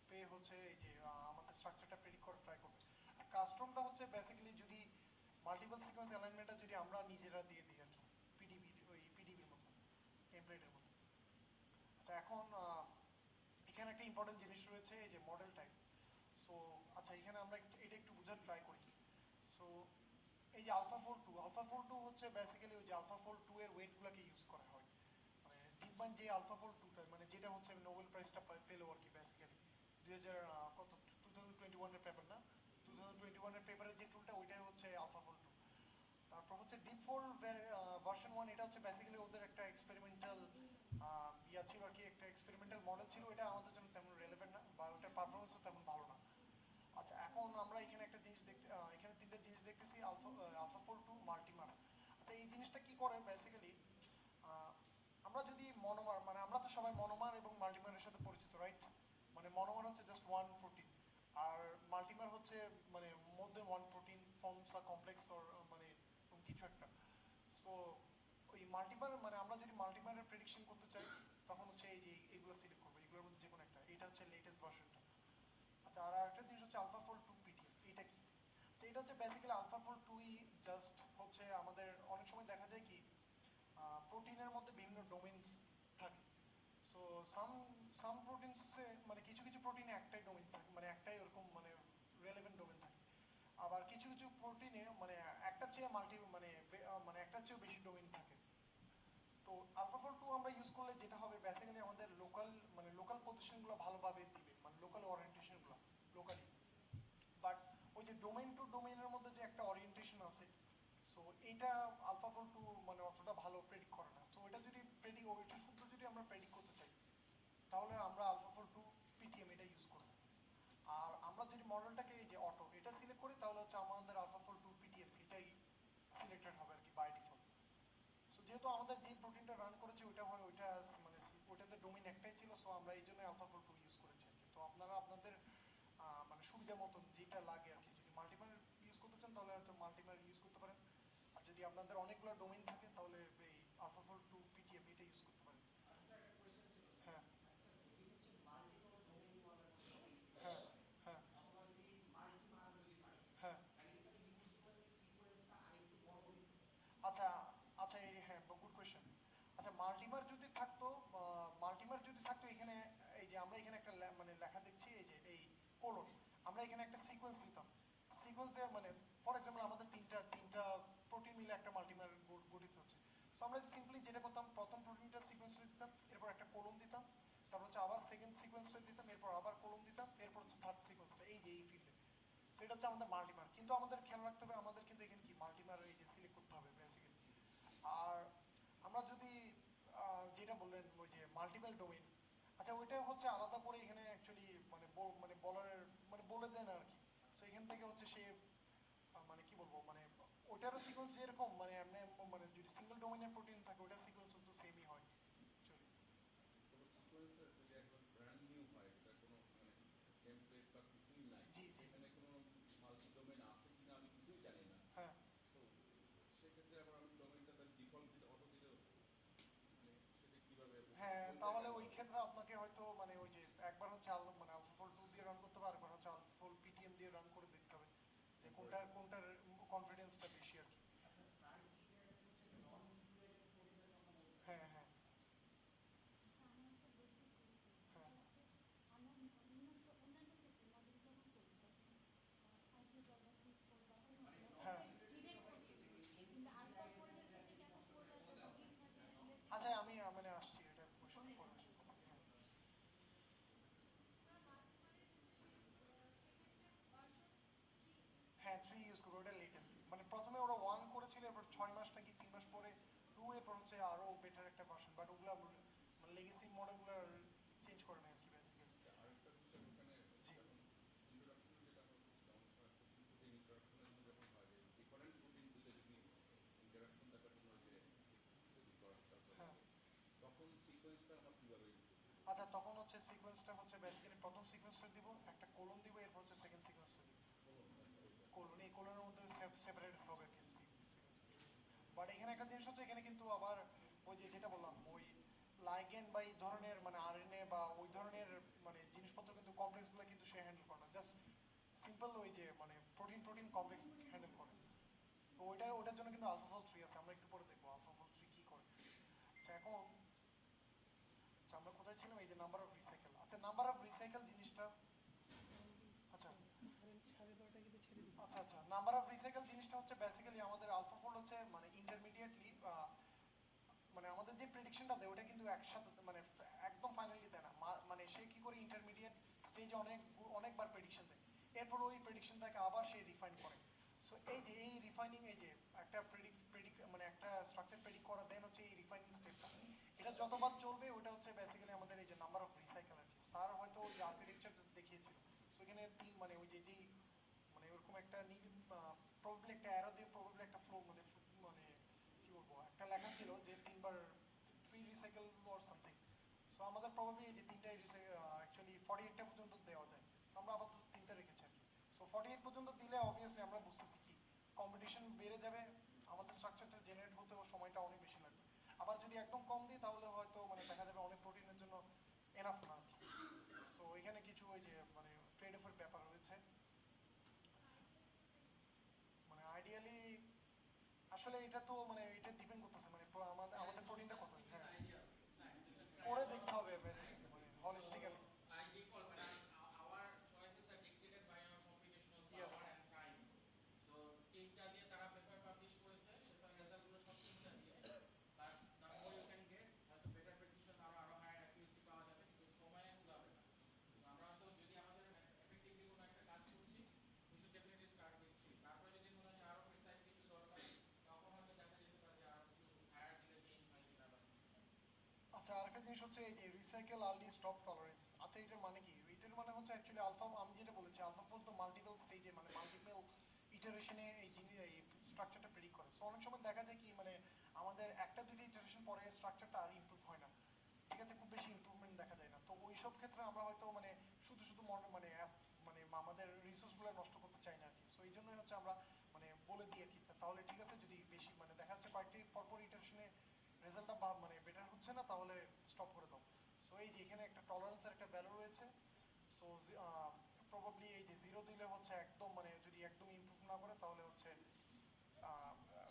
পেয়ে হচ্ছে এই যে আমাদের স্ট্রাকচারটা প্রেডিক্ট করে ট্রাই করবে। কাস্টমটা হচ্ছে বেসিক্যালি যদি মাল্টিপল সিকোয়েন্স অ্যালাইনমেন্টটা যদি আমরা নিজেরা দিয়ে দিই আর কি, পিডিবির মতো, টেমপ্লেটের মতো। আচ্ছা এখন এখানে একটা ইম্পর্টেন্ট জিনিস রয়েছে, এই যে মডেল টাইপ। সো আচ্ছা এখানে আমরা এটা একটু বোঝার ট্রাই করি। সো এই যে আলফা4টু হচ্ছে বেসিক্যালি ওই যে আলফা4টু এর ওয়েটগুলোকে ইউজ করা হয়। মানে ডিপমাইন্ড যে আলফা4টুটা মানে যেটা হচ্ছে নোবেল প্রাইজটা পেলো আর কি বেসিক্যালি 2021 এর পেপার না, 2021 এর পেপারের যে টুলটা ওইটাই হচ্ছে আলফা4টু। তারপর হচ্ছে ডিপফোল্ড ভার্সন 1, এটা হচ্ছে বেসিক্যালি ওদের একটা এক্সপেরিমেন্টাল ইয়া ছিল আর কি, একটা এক্সপেরিমেন্টাল মডেল ছিল। এটা আমাদের জন্য তেমন রেলেভেন্ট না বা ওটার পারফরমেন্সও তেমন ভালো না। আচ্ছা এখন আমরা এখানে একটা জিনিস এখানে তিনটা জিনিস দেখতেছি, আলফা4টু মাল্টিমার। আচ্ছা এই জিনিসটা কি করে বেসিক্যালি, আমরা যদি মনোমার মানে আমরা তো সবাই মনোমার এবং মাল্টিমারের সাথে পরিচিত, রাইট? মানে মনোমার হচ্ছে জাস্ট ওয়ান প্রোটিন, আর মাল্টিমার হচ্ছে মানে more than one protein forms a complex or মানে কিছু একটা। সো ওই মাল্টিমার মানে আমরা যদি মাল্টিমারের প্রেডিকশন করতে চাই তখন হচ্ছে এই যে এইগুলো সিলেক্ট করবো, এগুলোর মধ্যে যে কোনো একটা। এটা হচ্ছে লেটেস্ট ভার্সনটা। আচ্ছা আর একটা জিনিস হচ্ছে আলফা4টু পিটিএম, এটা কি? তো এটা হচ্ছে বেসিক্যালি আলফা4টুই জাস্ট হচ্ছে আমাদের অনেক সময় দেখা যায় কি প্রোটিনের মধ্যে বিভিন্ন ডোমেইনস থাকে। সো সাম প্রোটিনসে মানে কিছু কিছু প্রোটিনে একটাই ডোমেইন থাকে, মানে একটাই ওরকম মানে রেলেভেন্ট ডোমেইন থাকে। আবার কিছু কিছু প্রোটিনে মানে একটা চেয়ে মানে একটার চেয়েও বেশি ডোমেইন থাকে। তো আলফা4টু আমরা ইউজ করলে যেটা হবে বেসিক্যালি আমাদের লোকাল পজিশনগুলো ভালোভাবে দিবে, মানে লোকাল ওরিয়েন্টেশনগুলো লোকালি। বাট ওই যে ডোমেইন টু ডোমেইনের মধ্যে যে একটা ওরিয়েন্টেশন আছে, সো এইটা আলফা4টু মানে অতটা ভালো প্রেডিক্ট করে না। সো এটা যদি ওইটা শুধু যদি আমরা প্রেডিক্ট করতে চাই তাহলে আমরা আলফা4টু পিটিএম এটা ইউজ করব। আর আমরা যদি মডেলটাকে এই যে অটো এটা সিলেক্ট করি তাহলে হচ্ছে আমাদের আলফা4টু পিটিএম এটাই সিলেক্টেড হবে আর কি বাই ডিফল্ট। সো যেহেতু আমাদের যে প্রোটিনটা রান করেছে ওইটা হয় ওইটা মানে ওইটাতে ডোমেইন একটাই ছিল, সো আমরা এই জন্য আলফা4টু ইউজ করেছি আর কি। তো আপনারা আপনাদের মানে সুবিধা মতন যেটা লাগে আর কি, যদি মাল্টিমার ইউজ করতে চান তাহলে হয়তো মাল্টিমার ইউজ করতে পারেন, আর যদি আপনাদের অনেকগুলো ডোমেইন থাকে তাহলে এই আলফা4টু পিটিএম এটা ইউজ করতে পারেন। হ্যাঁ হ্যাঁ হ্যাঁ হ্যাঁ আচ্ছা আচ্ছা এই হ্যাঁ গুড কোয়েশ্চেন। আচ্ছা মাল্টিমার যদি থাকতো এখানে এই যে আমরা এখানে একটা মানে লেখা দেখছি এই যে এই কোলন, আমরা এখানে একটা সিকোয়েন্স দিতাম। সিকোয়েন্স দেওয়ার মানে ফর এক্সাম্পল আমাদের তিনটা প্রোটিন মিলে একটা মাল্টিমার গঠিত হচ্ছে। সো আমরা সিম্পলি যেটা করতাম প্রথম প্রোটিনটার সিকোয়েন্সটা দিতাম, এরপর একটা কোলন দিতাম, তারপর হচ্ছে আবার সেকেন্ড সিকোয়েন্সটা দিতাম, এরপর আবার কোলন দিতাম, এরপর হচ্ছে থার্ড সিকোয়েন্সটা এই যে এই ফিল্ডে। সো এটা হচ্ছে আমাদের মাল্টিমার। কিন্তু আমাদের খেয়াল রাখতে হবে আমাদের কিন্তু এখানে কি মাল্টিমার এই যে সিলেক্ট করতে হবে বেসিক্যালি। আর আমরা যদি যেটা বললেন ওই যে মাল্টিপল ডোমেইন, আচ্ছা ওইটা হচ্ছে আলাদা করে এখানে অ্যাকচুয়ালি মানে বলার মানে বলে দেন আর কি। সো এখান থেকে হচ্ছে সে মানে কি বলবো মানে ওইটারও সিকোয়েন্স যেরকম মানে এমনি মানে যদি সিঙ্গেল ডোমেইনের প্রোটিন থাকে ওটার সিকোয়েন্স তো সেমই হয় অ্যাকচুয়ালি। কোনো সিকোয়েন্সের যদি একবার ব্র্যান্ড নিউ হয়, যেটা কোনো মানে টেমপ্লেট বা কিছুই নাই, জি জি সেখানে কোনো মাল্টি ডোমেন আছে কিনা আমি কিছুই জানি না। হ্যাঁ তো সেক্ষেত্রে আবার আমি ডোমেনটা তার ডিফল্ট দিতে অটো দিলে মানে সেটা কিভাবে হ্যাঁ তাহলে ওই ক্ষেত্রে আপনাকে হয়তো মানে ওই যে একবার হচ্ছে মানে আলফা4টু দিয়ে রান করতে হবে, আরেকবার হচ্ছে আলফা4 পিটিএম দিয়ে রান করে দেখতে হবে যে কোনটার কনফিডেন্সটা বেশি আর কি। হ্যাঁ হ্যাঁ হ্যাঁ হ্যাঁ আচ্ছা আমি মানে আসছি এটা কোশ্চেন পরে আসছি। হ্যাঁ 3 ইউজ করবো, ওটা লেটেস্ট। মানে প্রথমে ওরা 1 করেছিল, এরপর 6 মাস নাকি 3 মাস পরে 2, এরপর হচ্ছে আরো বেটার একটা ভার্সন, বাট ওগুলা মানে লেগেসি মডেলগুলো চেঞ্জ করে না আর কি বেসিক্যালি। আরেকটা বিষয় ওখানে জি যখন ইন্ট্রোডাকশনে যেটা বলছিলাম, অনেক সময় প্রোটিন প্রোটিন ইন্টারাকশনের জন্য যখন হয় যে ডিফারেন্ট প্রোটিন দুটো যদি ইন্টারাকশন দেখার জন্য যে যদি করার হ্যাঁ তখন সিকোয়েন্সটা আমার কিভাবে আচ্ছা তখন হচ্ছে সিকোয়েন্সটা হচ্ছে বেসিক্যালি প্রথম সিকোয়েন্সটা দিব, একটা কোলন দিব, এরপর হচ্ছে সেকেন্ড সিকোয়েন্সটা দিব। কোলন এই কোলনের মধ্যে সেপারেটেড হবে আর কি সিকোয়েন্স। বাট এখানে একটা জিনিস হচ্ছে এখানে কিন্তু আবার ওই যে যেটা বললাম ওই লাইগেন্ড বা এই ধরনের মানে আরএনএ বা ওই ধরনের মানে জিনিসপত্র কিন্তু কমপ্লেক্সগুলো কিন্তু সে হ্যান্ডেল করে না, জাস্ট সিম্পল ওই যে মানে প্রোটিন প্রোটিন কমপ্লেক্স হ্যান্ডেল করে। তো ওটার জন্য কিন্তু আলফাফল 3 আছে, আমরা একটু পরে দেখবো আলফাফল 3 কি করে। আচ্ছা এখন আচ্ছা আমরা কোথায় ছিলাম, এই যে নাম্বার অফ রিসাইকেল। আচ্ছা নাম্বার অফ রিসাইকেল জিনিসটা আচ্ছা আচ্ছা নাম্বার অফ রিসাইকেল জিনিসটা হচ্ছে বেসিক্যালি আমাদের আলফাফল হচ্ছে মানে ইন্টারমিডিয়েটলি মানে আমাদের যে প্রেডিকশনটা দেয় ওটা কিন্তু একসাথে মানে একদম ফাইনালি দেয় না, মানে সে কি করে ইন্টারমিডিয়েট স্টেজে অনেকবার প্রেডিকশন দেয়, এরপর ওই প্রেডিকশনটাকে আবার সে রিফাইন করে। সো এই যে এই রিফাইনিং, এই যে একটা প্রেডিক্ট মানে একটা স্ট্রাকচার প্রেডিক্ট করা দেন হচ্ছে এই রিফাইনিং স্টেপটা, এটা যতবার চলবে ওটা হচ্ছে বেসিক্যালি আমাদের এই যে নাম্বার অফ রিসাইকেল আর কি। স্যার হয়তো ওই আর্কিটেকচার দেখিয়েছিল, সো এখানে তিন মানে ওই যে যেই মানে ওরকম একটা প্রবাবলি একটা অ্যারো দিয়ে প্রবাবলি একটা ফ্লো মানে মানে কি বলবো একটা লেখা ছিল যে 3বার 3 রিসাইকেল অর সামথিং। সো আমাদের প্রবাবলি এই যে তিনটা অ্যাকচুয়ালি 48টা পর্যন্ত দেওয়া যায়, সো আমরা আপাতত তিনটা রেখেছি আর কি। সো 48 পর্যন্ত দিলে অবভিয়াসলি আমরা বুঝতেছি কি কম্পিটিশন বেড়ে যাবে, আমাদের স্ট্রাকচারটা জেনারেট হতেও সময়টা অনেক বেশি লাগবে। আবার যদি একদম কম দিই তাহলে হয়তো মানে দেখা যাবে অনেক প্রোটিনের জন্য এনাফ না আর কি। সো এখানে কিছু ওই যে মানে ট্রেড অফের ব্যাপার রয়েছে। মানে আইডিয়ালি আসলে এটা তো মানে এটা ডিপেন্ড করতেছে মানে আমাদের প্রোটিনটা কত, হ্যাঁ করে দেখতে হবে মানে হলিস্টিক্যালি। By default, but our choices are dictated by our computational Yes. power and time. So, তিনটা দিয়ে তারা পেপার পাবলিশ করেছে, পেপার রেজাল্টগুলো সব তিনটা দিয়ে। But the more you can get, হয়তো better precision আরো higher accuracy পাওয়া যাবে, কিন্তু সময়ে কুলাবে না। তো আমরা তো যদি আমাদের effectively কোনো একটা কাজ করছি, we should definitely start with 3. তারপরে যদি মনে হয় যে আরো precise কিছু দরকার, তখন হয়তো দেখা যেতে পারে যে আরো কিছু higher দিলে change হয় কিনা বা কিছু। আচ্ছা আরেকটা জিনিস হচ্ছে এই যে রিসাইকেল আর্লি স্টপ টলারেন্স। আচ্ছা এটার মানে কি? এটার মানে হচ্ছে অ্যাকচুয়ালি আলফা, আমি যেটা বলেছি আলফাফল তো মাল্টিপল স্টেজে মানে মাল্টিপল ইটারেশনে এই জিনিস এই স্ট্রাকচারটা প্রেডিক্ট করে। সো অনেক সময় দেখা যায় কি মানে আমাদের একটা দুটো ইটারেশন পরে স্ট্রাকচারটা আর ইমপ্রুভ হয় না, ঠিক আছে, খুব বেশি ইমপ্রুভমেন্ট দেখা যায় না। তো ওই সব ক্ষেত্রে আমরা হয়তো মানে শুধু শুধু মানে মানে আমাদের রিসোর্সগুলো নষ্ট করতে চাই না আর কি। সো এই জন্যই হচ্ছে আমরা মানে বলে দিই আর কি, তাহলে ঠিক আছে যদি বেশি মানে দেখা যাচ্ছে কয়েকটি পরপর ইটারেশনে রেজাল্টটা মানে বেটার হচ্ছে না তাহলে স্টপ করে দাও। সো এই যে এখানে একটা টলারেন্সের একটা ভ্যালু রয়েছে। সো প্রবাবলি এই যে 0 দিলে হচ্ছে একদম মানে যদি একদম ইমপ্রুভ না করে তাহলে হচ্ছে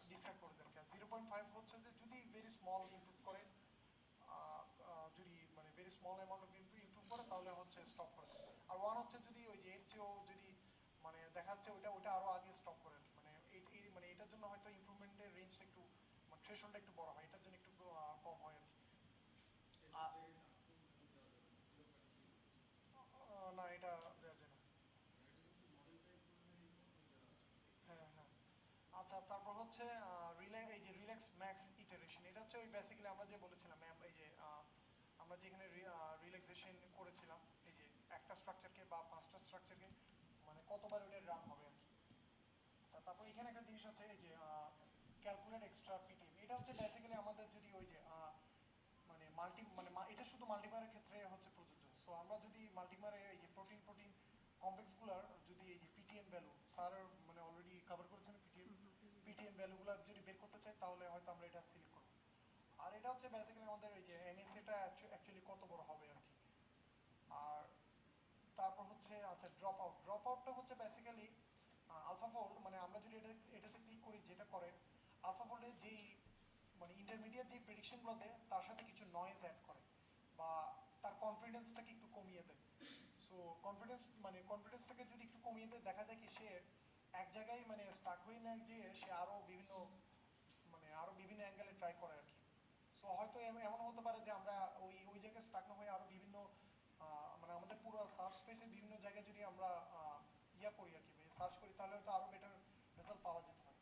ডিসকার্ড করে দেন। 0.5 হচ্ছে যে যদি ভেরি স্মল ইমপ্রুভ করে, যদি মানে very small amount of improve করে তাহলে হচ্ছে স্টপ করে দেন। আর 1 হচ্ছে যদি ওই যে এর চেয়েও যদি মানে দেখা যাচ্ছে ওটা আরো আগে স্টপ করে আর কি। মানে এই মানে এটার জন্য হয়তো ইমপ্রুভমেন্টের রেঞ্জটা একটু মানে থ্রেশহোল্ডটা একটু বড় হয়, এটার জন্য একটু কম হয় আর কি। না এটা দেওয়া যায় না। হ্যাঁ হ্যাঁ আচ্ছা তারপর হচ্ছে এই যে রিল্যাক্স ম্যাক্স ইটারেশন, এটা হচ্ছে ওই বেসিক্যালি আমরা যে বলেছিলাম এই যে আমরা যেখানে রিল্যাক্সেশন করেছিলাম এই যে একটা স্ট্রাকচারকে বা 5টা স্ট্রাকচারকে মানে কতবার ওটা রান হবে আর কি। আচ্ছা তারপর এখানে একটা জিনিস আছে এই যে ক্যালকুলেট এক্সট্রা পিটিএম, এটা হচ্ছে বেসিক্যালি আমাদের যদি ওই যে মানে এটা শুধু মাল্টিমারের ক্ষেত্রে হচ্ছে প্রযোজ্য। সো আমরা যদি মাল্টিমারে এই যে প্রোটিন প্রোটিন কমপ্লেক্সগুলোর যদি এই যে পিটিএম ভ্যালু স্যার মানে অলরেডি কভার করেছেন পিটিএম ভ্যালুগুলো যদি বের করতে চাই তাহলে হয়তো আমরা এটা সিলেক্ট করব। আর এটা হচ্ছে বেসিক্যালি আমাদের এই যে এমএসএটা অ্যাকচুয়ালি কত বড় হবে আর কি। আর তারপর হচ্ছে আচ্ছা ড্রপ আউটটা হচ্ছে বেসিক্যালি আলফাফোল্ড, মানে আমরা যদি এটাতে ক্লিক করি যেটা করে আলফাফোল্ডের যেই মানে ইন্টারমিডিয়েট যে প্রেডিকশনগুলো দেয় তার সাথে কিছু নয়েজ অ্যাড করে বা তার কনফিডেন্সটাকে একটু কমিয়ে দেয়। সো কনফিডেন্সটাকে যদি একটু কমিয়ে দেয় দেখা যায় কি সে এক জায়গায় মানে স্টাক হয়ে না যে সে আরো বিভিন্ন অ্যাঙ্গেলে ট্রাই করে আর কি। সো হয়তো এমন হতে পারে যে আমরা ওই জায়গায় স্টাক না হয়ে আরো বিভিন্ন মানে আমাদের পুরো সার্চ স্পেসে বিভিন্ন জায়গায় যদি আমরা করি আর কি, সার্চ করি তাহলে হয়তো আরো বেটার রেজাল্ট পাওয়া যেতে পারে।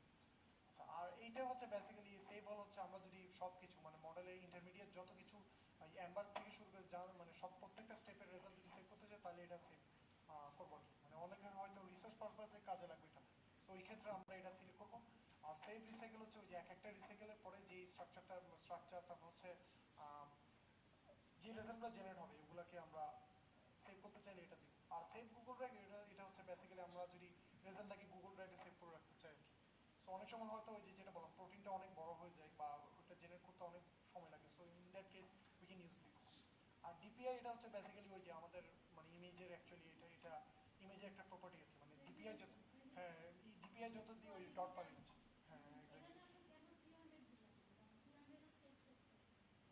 আচ্ছা আর এইটা হচ্ছে বেসিক্যালি সেভ হল হচ্ছে আমরা যদি সবকিছু মানে মডেলের ইন্টারমিডিয়েট যত কিছু এম্বার থেকে শুরু করে মানে সব প্রত্যেকটা স্টেপের রেজাল্ট যদি সেভ করতে চাই তাহলে এটা সেভ করবো আর কি। মানে অনেকের হয়তো রিসার্চ পারপাসে কাজে লাগবে এটা, সো এই ক্ষেত্রে আমরা এটা সিলেক্ট করবো। আর সেভ রিসাইকেল হচ্ছে ওই যে এক একটা রিসাইকেলের পরে যে স্ট্রাকচার তারপর হচ্ছে যে রেজাল্টগুলো জেনারেট হবে এগুলোকে আমরা সেভ করতে চাইলে এটা দিব। আর সেভ গুগল ড্রাইভ এটা হচ্ছে বেসিক্যালি আমরা যদি রেজাল্টটাকে গুগল ড্রাইভে সেভ করে রাখতে চাই আর কি। সো অনেক সময় হয়তো ওই যে যেটা বললাম প্রোটিনটা অনেক বড় হয়ে যায় বা ওটা জেনারেট করতে অনেক সময় লাগে, so in that case we can use this. আর ডিপিআই এটা হচ্ছে বেসিক্যালি ওই যে আমাদের মানে ইমেজের অ্যাকচুয়ালি এটা ইমেজের একটা প্রপার্টি আর কি, মানে ডিপিআই যত হ্যাঁ ডিপিআই যত দিই ওই ডট পার ইঞ্চ। হ্যাঁ এক্স্যাক্টলি।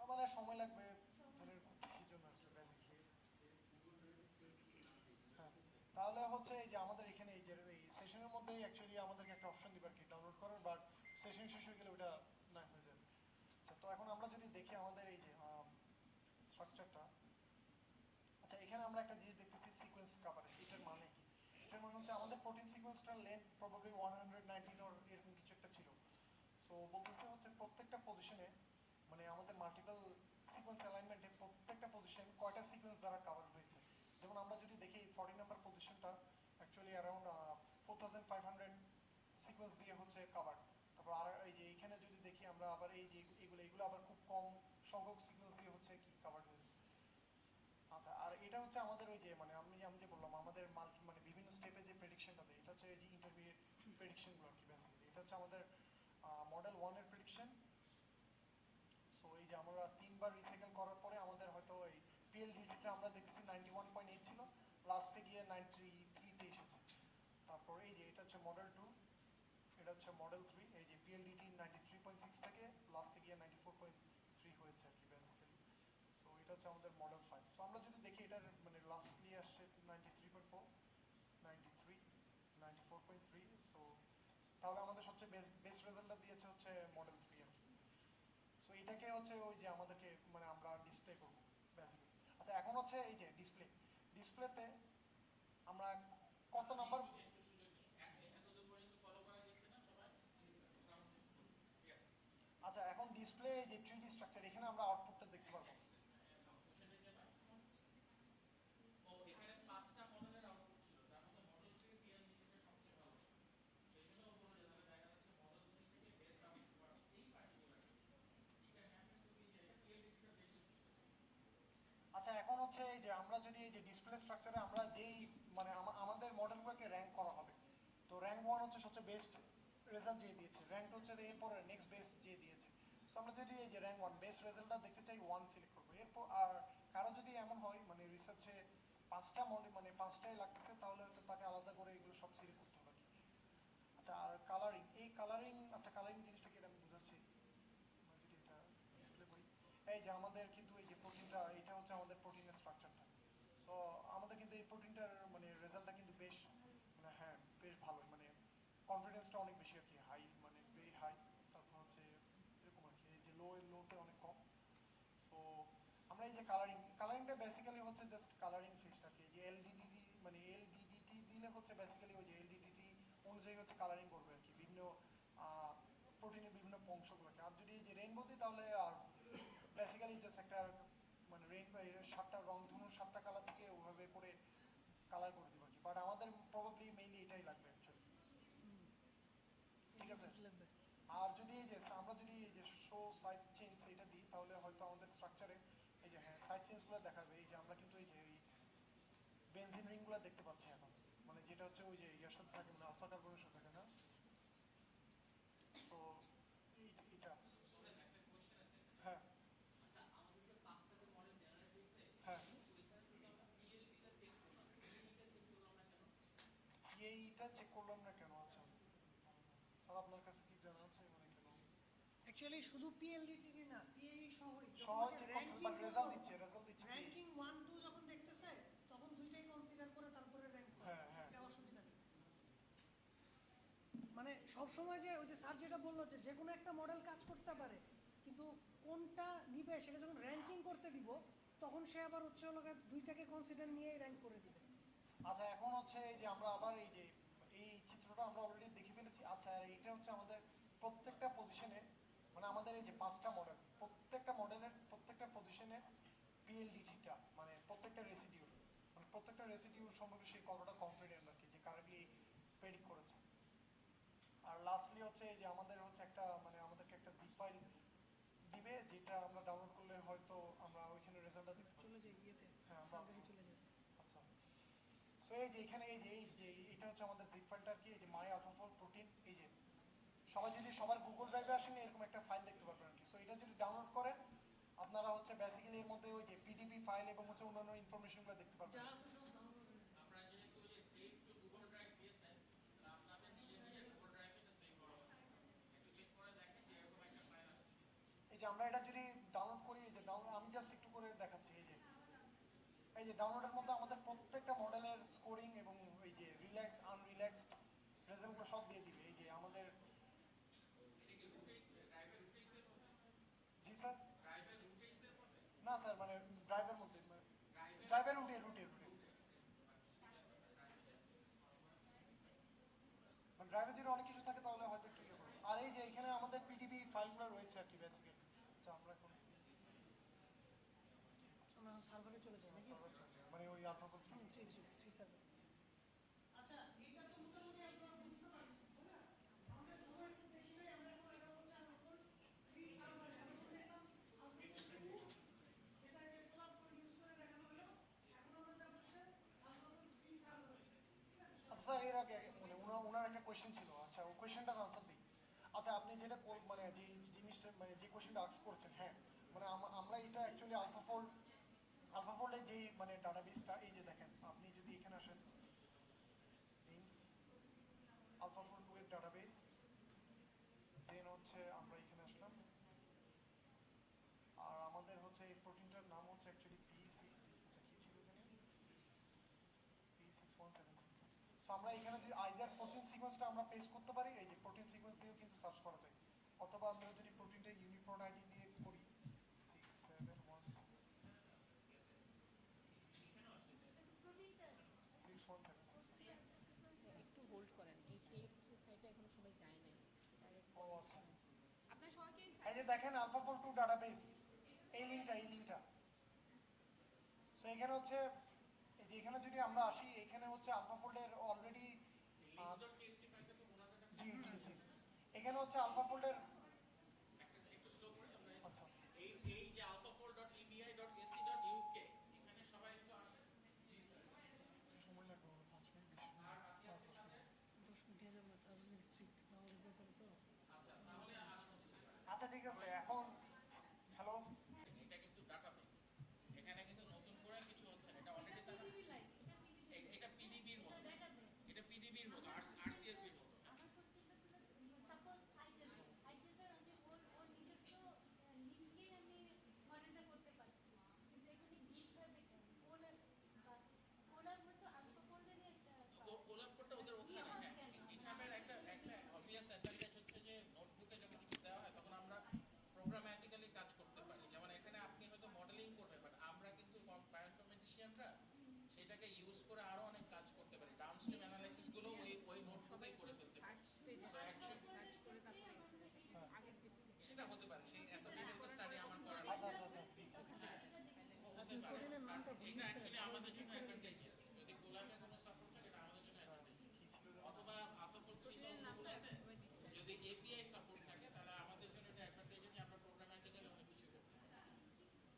মানে সময় লাগবে ধরে কি জন্য আসলে বেসিক্যালি। হ্যাঁ তাহলে হচ্ছে এই যে আমাদের এখানে এই যে এই সেশনের মধ্যে অ্যাকচুয়ালি আমাদেরকে একটা অপশন দিবে আর কি ডাউনলোড করার, বাট সেশন শেষ হয়ে গেলে ওটা না হয়ে যাবে। আচ্ছা তো এখন আমরা যদি দেখি আমাদের এই যে স্ট্রাকচারটা, আচ্ছা এখানে আমরা একটা জিনিস দেখতেছি সিকোয়েন্স কভারেজ। এটার মানে কি? এটার মানে হচ্ছে আমাদের প্রোটিন সিকোয়েন্সটার লেন্থ প্রবাবলি 119 অর এরকম কিছু একটা ছিল। সো বলতেছে হচ্ছে প্রত্যেকটা পজিশনে মানে আমাদের মাল্টিপল সিকোয়েন্স অ্যালাইনমেন্টে প্রত্যেকটা পজিশন কয়টা সিকোয়েন্স দ্বারা কভার হয়েছে। যেমন আমরা যদি দেখি 40 নাম্বার পজিশনটা অ্যাকচুয়ালি অ্যারাউন্ড 4500 সিকোয়েন্স দিয়ে হচ্ছে কভার। তারপর আর এই যে এইখানে যদি দেখি আমরা আবার এই যে এগুলো আবার খুব কম সংখ্যক সিকোয়েন্স দিয়ে হচ্ছে কি কভার হয়েছে। আচ্ছা আর এটা হচ্ছে আমাদের ওই যে মানে আমি যে বললাম আমাদের মানে বিভিন্ন স্টেপে যে প্রেডিকশনটা দেয় এটা হচ্ছে এই যে ইন্টারমিডিয়েট প্রেডিকশনগুলো আর কি বেসিক্যালি। এটা হচ্ছে আমাদের মডেল 1 এর প্রেডিকশন। সো এই যে আমরা 3বার রিসাইকেল করার পরে আমাদের হয়তো এই পিএলডিটিটা আমরা দেখতেছি 91.8 ছিল, লাস্টে গিয়ে 93 তে এসেছে। তারপর এই যে এটা হচ্ছে মডেল 2, এটা হচ্ছে মডেল 3, এই যে পিএলডিটি 93.6 থেকে লাস্টে গিয়ে 94.3 হয়েছে আর কি বেসিক্যালি। সো এটা হচ্ছে আমাদের মডেল 5। সো আমরা যদি দেখি এটার মানে লাস্টলি আসছে 93.4, 93, 94.3। সো তাহলে আমাদের সবচেয়ে বেস্ট রেজাল্টটা দিয়েছে হচ্ছে মডেল 3 আর কি। সো এটাকে হচ্ছে ওই যে আমাদেরকে মানে আমরা ডিসপ্লে করব বেসিক্যালি। আচ্ছা এখন হচ্ছে এই যে ডিসপ্লেতে আমরা কত নাম্বার। একটু সুযোগ নিই, এতদূর পর্যন্ত ফলো করা গেছে না সবাই? আচ্ছা এখন ডিসপ্লে এই যে 3D স্ট্রাকচার এখানে আমরা আউটপুটটা দেখতে পারবো। কোশ্চেনটা কি আবার? ও এখানে 5টা মডেলের আউটপুট ছিল, তার মধ্যে মডেল 3 পিএলডিটা সবচেয়ে ভালো ছিল। সেই জন্য ও বলল যে তাহলে দেখা যাচ্ছে মডেল 3 থেকে বেস্ট আউটপুট পাচ্ছে এই পার্টিকুলার কেসে। এটা হ্যাপেন্স টু বি যে পিএলডিটা বেশি বুঝতে পারে। আচ্ছা এখন হচ্ছে এই যে আমরা যদি এই যে ডিসপ্লে স্ট্রাকচারে আমরা যেই মানে আমাদের মডেলগুলোকে র্যাঙ্ক করা হবে, তো র্যাঙ্ক 1 হচ্ছে সবচেয়ে বেস্ট রেজাল্ট যে দিয়েছে, র্যাঙ্ক 2 হচ্ছে এরপরে নেক্সট বেস্ট যে দিয়েছে। সো আমরা যদি এই যে র্যাঙ্ক 1 বেস্ট রেজাল্টটা দেখতে চাই 1 সিলেক্ট করবো। এরপর আর কারো যদি এমন হয় মানে রিসার্চে 5টা মডেল মানে 5টাই লাগতেছে তাহলে হয়তো তাকে আলাদা করে এগুলো সব সিলেক্ট করতে হবে। আচ্ছা আর কালারিং, এই কালারিং, আচ্ছা কালারিং জিনিসটা কি আমি বুঝাচ্ছি। আমরা যদি এটা ডিসপ্লে করি এই যে আমাদের কিন্তু এই যে প্রোটিনটা এটা হচ্ছে আমাদের প্রোটিনের স্ট্রাকচারটা। সো আমাদের কিন্তু এই প্রোটিনটার মানে রেজাল্টটা কিন্তু বেশ মানে হ্যাঁ বেশ ভালো, মানে কনফিডেন্সটা অনেক বেশি আর কি, হাই মানে ভেরি হাই। তারপর হচ্ছে এরকম আর কি এই যে লোতে অনেক কম। সো আমরা এই যে কালারিংটা বেসিক্যালি হচ্ছে জাস্ট কালারিং ফিক্সড আর কি। এই যে এলডিডিটি মানে এলডিডিটি দিলে হচ্ছে বেসিক্যালি ওই যে এলডিডিটি অনুযায়ী হচ্ছে কালারিং করবে আর কি বিভিন্ন প্রোটিনের বিভিন্ন অংশগুলোকে। আর যদি এই যে রেইনবো দিই তাহলে আর বেসিক্যালি জাস্ট একটা মানে রেইনবো 7টা রং ধরুন 7টা কালার থেকে ওভাবে করে কালার করে দিব আর কি। বাট আমাদের প্রবাবলি মেইনলি এটাই লাগবে অ্যাকচুয়ালি। ঠিক আছে। আর যদি এই যে আমরা যদি এই যে শো সাইড চেঞ্জ এটা দিই তাহলে হয়তো আমাদের স্ট্রাকচারে এই যে হ্যাঁ সাইড চেঞ্জগুলো দেখাবে। এই যে আমরা কিন্তু এই যে এই বেনজিন রিংগুলো দেখতে পাচ্ছি এখন, মানে যেটা হচ্ছে ওই যে ইয়ার সাথে থাকে মানে আলফা কার্বনের সাথে থাকে না। সো এটা সোহেল একটা কোশ্চেন আছে এখানে। হ্যাঁ আচ্ছা আমাদের যে 5টা যে মডেল জেনারেট হয়েছে হ্যাঁ ওইখানে কিন্তু আমরা পিএলডিটা চেক করলাম, পিএলডিটা চেক করলাম না কেন? এইটা চেক করলাম না কেন? আচ্ছা স্যার আপনার কাছে কি জানা আছে মানে কেন? অ্যাকচুয়ালি শুধু পিএলডিটি না, পিএই সহই সহজ চেক করতে বাট রেজাল্ট দিচ্ছে র্যাঙ্কিং 1 2 যখন দেখতেছে তখন দুইটাই কনসিডার করে তারপরে র্যাঙ্ক করে। হ্যাঁ হ্যাঁ এটা অসুবিধা নেই। মানে সব সময় যে ওই যে স্যার যেটা বললো যে যে কোনো একটা মডেল কাজ করতে পারে, কিন্তু কোনটা নিবে সেটা যখন র্যাঙ্কিং করতে দিব তখন সে আবার হচ্ছে হলো দুইটাকে কনসিডার নিয়েই র্যাঙ্ক করে দিবে। আচ্ছা এখন হচ্ছে এই যে আমরা আবার এই যে এই চিত্রটা আমরা অলরেডি দেখে ফেলেছি। আচ্ছা আর এইটা হচ্ছে আমাদের প্রত্যেকটা পজিশনে মানে আমাদের এই যে 5টা মডেল প্রত্যেকটা মডেলের প্রত্যেকটা পজিশনে পিএলডিটিটা মানে প্রত্যেকটা রেসিডিউর সম্পর্কে সে কতটা কনফিডেন্ট আর কি যে কারেন্টলি প্রেডিক্ট করেছে। আর লাস্টলি হচ্ছে এই যে আমাদের হচ্ছে একটা মানে আমাদেরকে একটা জিপ ফাইল দিবে যেটা আমরা ডাউনলোড করলে হয়তো আমরা ওইখানে রেজাল্টটা দেখতে পাবো। চলে যাই ইয়েতে, হ্যাঁ আমরা সার্ভারে চলে যাই। আচ্ছা সো এই যে এখানে এই যে এটা হচ্ছে আমাদের জিপ ফাইলটা আর কি। এই যে মাই আলফাফল প্রোটিন, এই যে সবাই যদি সবার গুগল ড্রাইভে আসেন এরকম একটা ফাইল দেখতে পারবেন আর কি। সো এটা যদি ডাউনলোড করেন আপনারা হচ্ছে বেসিক্যালি এর মধ্যে ওই যে পিডিবি ফাইল এবং হচ্ছে অন্যান্য ইনফরমেশনগুলো দেখতে পারবেন। যা আছে সব ডাউনলোড হয়ে যাবে। আপনারা যেহেতু যে সেভ টু গুগল ড্রাইভ দিয়েছেন, তাহলে আপনার যে আমরা এটা যদি ডাউনলোড করি, এই যে ডাউনলোড আমি জাস্ট একটু করে দেখাচ্ছি। এই যে ডাউনলোডের মধ্যে আমাদের প্রত্যেকটা মডেলের স্কোরিং এবং এই যে রিল্যাক্স আনরিল্যাক্সড রেজাল্টগুলো সব দিয়ে দিবে। এই যে আমাদের এটা কি রুটেই ড্রাইভের রুটেই সেভ হবে? জি স্যার, ড্রাইভের রুটেই সেভ হবে? না স্যার মানে ড্রাইভের মধ্যে ড্রাইভের ড্রাইভের রুটে ড্রাইভে যদি অনেক কিছু থাকে তাহলে হয়তো একটু ইয়ে করবে। আর এই যে এখানে আমাদের পিডিবি ফাইলগুলো রয়েছে আর কি বেসিক্যালি। আচ্ছা আমরা এখন আমরা সার্ভারে চলে যাই নাকি? মানে ওই আলফাবেট থ্রি সার্ভার। আচ্ছা, এটা তো মোটামুটি আপনারা বুঝতে পারছেন, তাই না? আমাদের সময় একটু বেশি নেই, আমরা এখন এটা হচ্ছে আলফাফোল্ড 3 সার্ভার। আমি যখন দেখলাম আলফাফোল্ড 2, যেটা যে ক্লাব ফোর ইউজ করে দেখানো হলো, এখন আমরা যাব হচ্ছে আলফাফোল্ড 3 সার্ভার। ঠিক আছে? আচ্ছা স্যার, এর আগে মানে ওনার একটা কোয়েশ্চেন ছিল। আচ্ছা ওই কোয়েশ্চেনটার আনসার দিই। আচ্ছা আপনি যেটা মানে যে জিনিসটা মানে যে কোয়েশ্চেনটা আস্ক করছেন, হ্যাঁ মানে আমরা এটা অ্যাকচুয়ালি আলফাফোল্ডের যে মানে ডাটাবেসটা, এই যে দেখেন আপনি যদি এখানে আসেন লিঙ্কস আলফাফোল্ড ওয়েব ডাটাবেস, দেন হচ্ছে আমরা এখানে আসলাম। আর আমাদের হচ্ছে এই প্রোটিনটার নাম হচ্ছে অ্যাকচুয়ালি P6, আচ্ছা কি ছিল জানি, P6176। সো আমরা এখানে যদি আইদার প্রোটিন সিকোয়েন্সটা আমরা পেস্ট করতে পারি, এই যে প্রোটিন সিকোয়েন্স দিয়েও কিন্তু সার্চ করা যায়, অথবা আমরা যদি প্রোটিনটা ইউনিপ্রোট আইডি দিয়ে করি 6716 6176। একটু হোল্ড করেন, এই সেই সাইটে এখনো সবাই যায় নাই। ও আচ্ছা, আপনার সবাইকে এই যে দেখেন আলফাফোল্ড 2 ডাটাবেস, এই লিঙ্কটা সো এখানে হচ্ছে এই যে এখানে যদি আমরা আসি, এখানে হচ্ছে আলফাফোল্ডের অলরেডি links.txt ফাইলটা তো ওনাদের কাছে জি জি জি, এখানে হচ্ছে আলফাফোল্ডের একটু স্লো করে আমরা আচ্ছা এই যে alphafold.ebi.ac.uk এখানে সবাই একটু আসেন। জি স্যার। সময় লাগবে 5 মিনিট বেশি। আর বাকি আছে সাথে? 10 মিনিট হয়ে যাবে, সার্ভার স্ট্রিক্ট না হলে ব্যাপারে তো। আচ্ছা তাহলে আগানো যেতে পারে। আচ্ছা ঠিক আছে, এখন হ্যালো এটা কিন্তু ডাটাবেস, এখানে কিন্তু নতুন করে কিছু হচ্ছে না, এটা অলরেডি তারা এটা পিডিবির মতো, এটা পিডিবির মতো আরসিএসবির মতো। কোলাফোর্ডটা ওদের ওখানে, হ্যাঁ গিটহাবের একটা অবভিয়াস অ্যাডভান্টেজ হচ্ছে যে নোটবুকে যখন কিছু দেওয়া হয় তখন আমরা প্রোগ্রাম্যাটিক্যালি কাজ করতে পারি। যেমন এখানে আপনি হয়তো মডেলিং করবেন, বাট আমরা কিন্তু বায়োইনফরমেটিশিয়ানরা সেটাকে ইউজ করে আরো অনেক কাজ করতে পারি। ডাউনস্ট্রিম অ্যানালাইসিস গুলো ওই নোটবুকেই করে ফেলতে পারি। সার্চ স্টেজে So actually- সার্চ করে তারপরে আগের পেজ থেকে সেটা হতে পারে, সেই এত ডিটেইল স্টাডি আমার করার আচ্ছা নেই। আচ্ছা আচ্ছা হ্যাঁ হতে পারে, প্রোটিনের নামটা but এটা অ্যাকচুয়ালি আমাদের জন্য অ্যাডভান্টেজিয়াস। যদি কোলাবে কোনো সাপোর্ট থাকে এটা আমাদের জন্য অ্যাডভান্টেজিয়াস। অথবা আলফাফোল্ড 3 অন্যগুলোতে যদি এপিআই সাপোর্ট থাকে তাহলে আমাদের জন্য এটা অ্যাডভান্টেজিয়াস যে আমরা প্রোগ্রাম্যাটিক্যালি অনেক কিছু করতে পারি,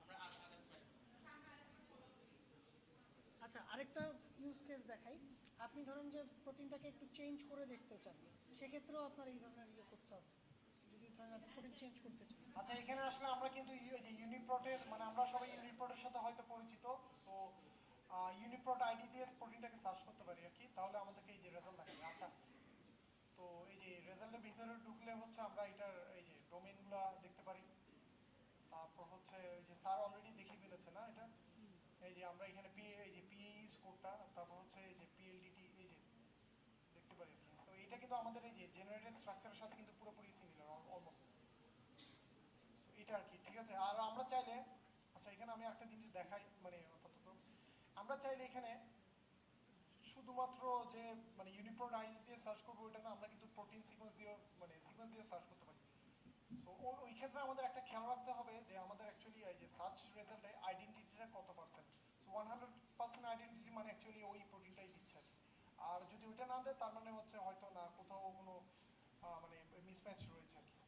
আমরা আগাতে পারি। আচ্ছা, আরেকটা ইউজ কেস দেখাই। আপনি ধরেন যে প্রোটিনটাকে একটু চেঞ্জ করে দেখতে চান, সেক্ষেত্রেও আপনার এই ধরনের ইয়ে করতে হবে। যদি ধরেন আপনি প্রোটিন চেঞ্জ করতে চান, আচ্ছা এখানে আসলে আমরা কিন্তু যে ইউনিপ্রোটের মানে আমরা সবাই ইউনিপ্রোটের সাথে হয়তো পরিচিত। সো ইউনিপ্রোট আইডি দিয়ে প্রোটিনটাকে সার্চ করতে পারি আর কি, তাহলে আমাদেরকে এই যে রেজাল্ট দেখাবে। আচ্ছা তো এই যে রেজাল্টের ভিতরে ঢুকলে হচ্ছে আমরা এটার এই যে ডোমেইনগুলো দেখতে পারি। তারপর হচ্ছে ওই যে স্যার অলরেডি দেখিয়ে ফেলেছে না এটা, এই যে আমরা এখানে এই যে পিএই স্কোরটা, তারপর হচ্ছে এই যে পিএলডিটি এই যে দেখতে পারি। তো এটা কিন্তু আমাদের এই যে জেনারেটেড স্ট্রাকচারের সাথে কিন্তু পুরোপুরি সিমিলার অলমোস্ট। এটা আর কি, ঠিক আছে। আর আমরা চাইলে আচ্ছা এখানে আমি একটা জিনিস দেখাই, মানে আপাতত আমরা চাইলে এখানে শুধুমাত্র যে মানে ইউনিপ্রোট আইডি দিয়ে সার্চ করবো ওইটা না, আমরা কিন্তু প্রোটিন সিকোয়েন্স দিয়ে মানে সিকোয়েন্স দিয়ে সার্চ করতে পারি। সো ওই ক্ষেত্রে আমাদের একটা খেয়াল রাখতে হবে যে আমাদের অ্যাকচুয়ালি এই যে সার্চ রেজাল্টে আইডেন্টিটিটা কত পার্সেন্ট। সো 100% আইডেন্টিটি মানে অ্যাকচুয়ালি ওই প্রোটিনটাই দিচ্ছে আর কি। আর যদি ওইটা না দেয় তার মানে হচ্ছে হয়তো না কোথাও কোনো মানে মিসম্যাচ রয়েছে আর কি।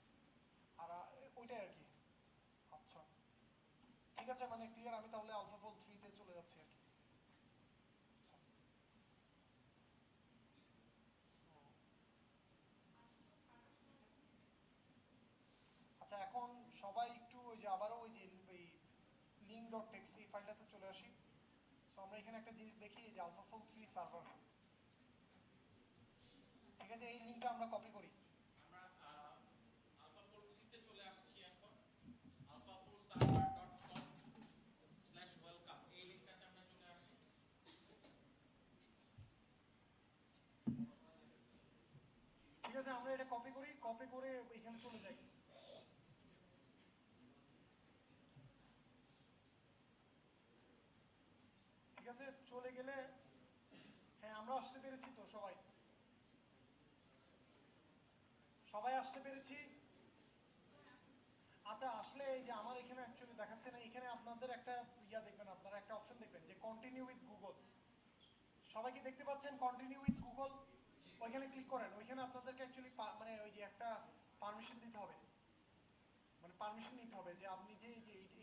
আর ওইটাই আর কি। আচ্ছা ঠিক আছে, মানে ক্লিয়ার। আমি তাহলে আলফাফোল্ড 3 তে চলে যাচ্ছি আর কি। আচ্ছা এখন সবাই একটু ওই যে আবারও ওই যে ওই link.txt এই ফাইলটাতে চলে আসি। সো আমরা এখানে একটা জিনিস দেখি যে আলফাফোল্ড 3 সার্ভার, ঠিক আছে। এই লিঙ্কটা আমরা কপি করি। আমরা আলফাফোল্ড 3 তে চলে আসছি এখন। আছে, আমরা এটা কপি করি, কপি করে এখানে চলে যাই। ঠিক আছে, চলে গেলে, হ্যাঁ আমরা আসতে পেরেছি তো সবাই, সবাই আসতে পেরেছি। আচ্ছা আসলে এই যে আমার এখানে অ্যাকচুয়ালি দেখাচ্ছে না, এখানে আপনাদের একটা ইয়া দেখবেন, আপনারা একটা অপশন দেখবেন যে কন্টিনিউ উইথ গুগল। সবাই কি দেখতে পাচ্ছেন কন্টিনিউ উইথ গুগল? ওইখানে ক্লিক করেন, ওইখানে আপনাদেরকে অ্যাকচুয়ালি মানে ওই যে একটা পারমিশন দিতে হবে, মানে পারমিশন নিতে হবে যে আপনি যে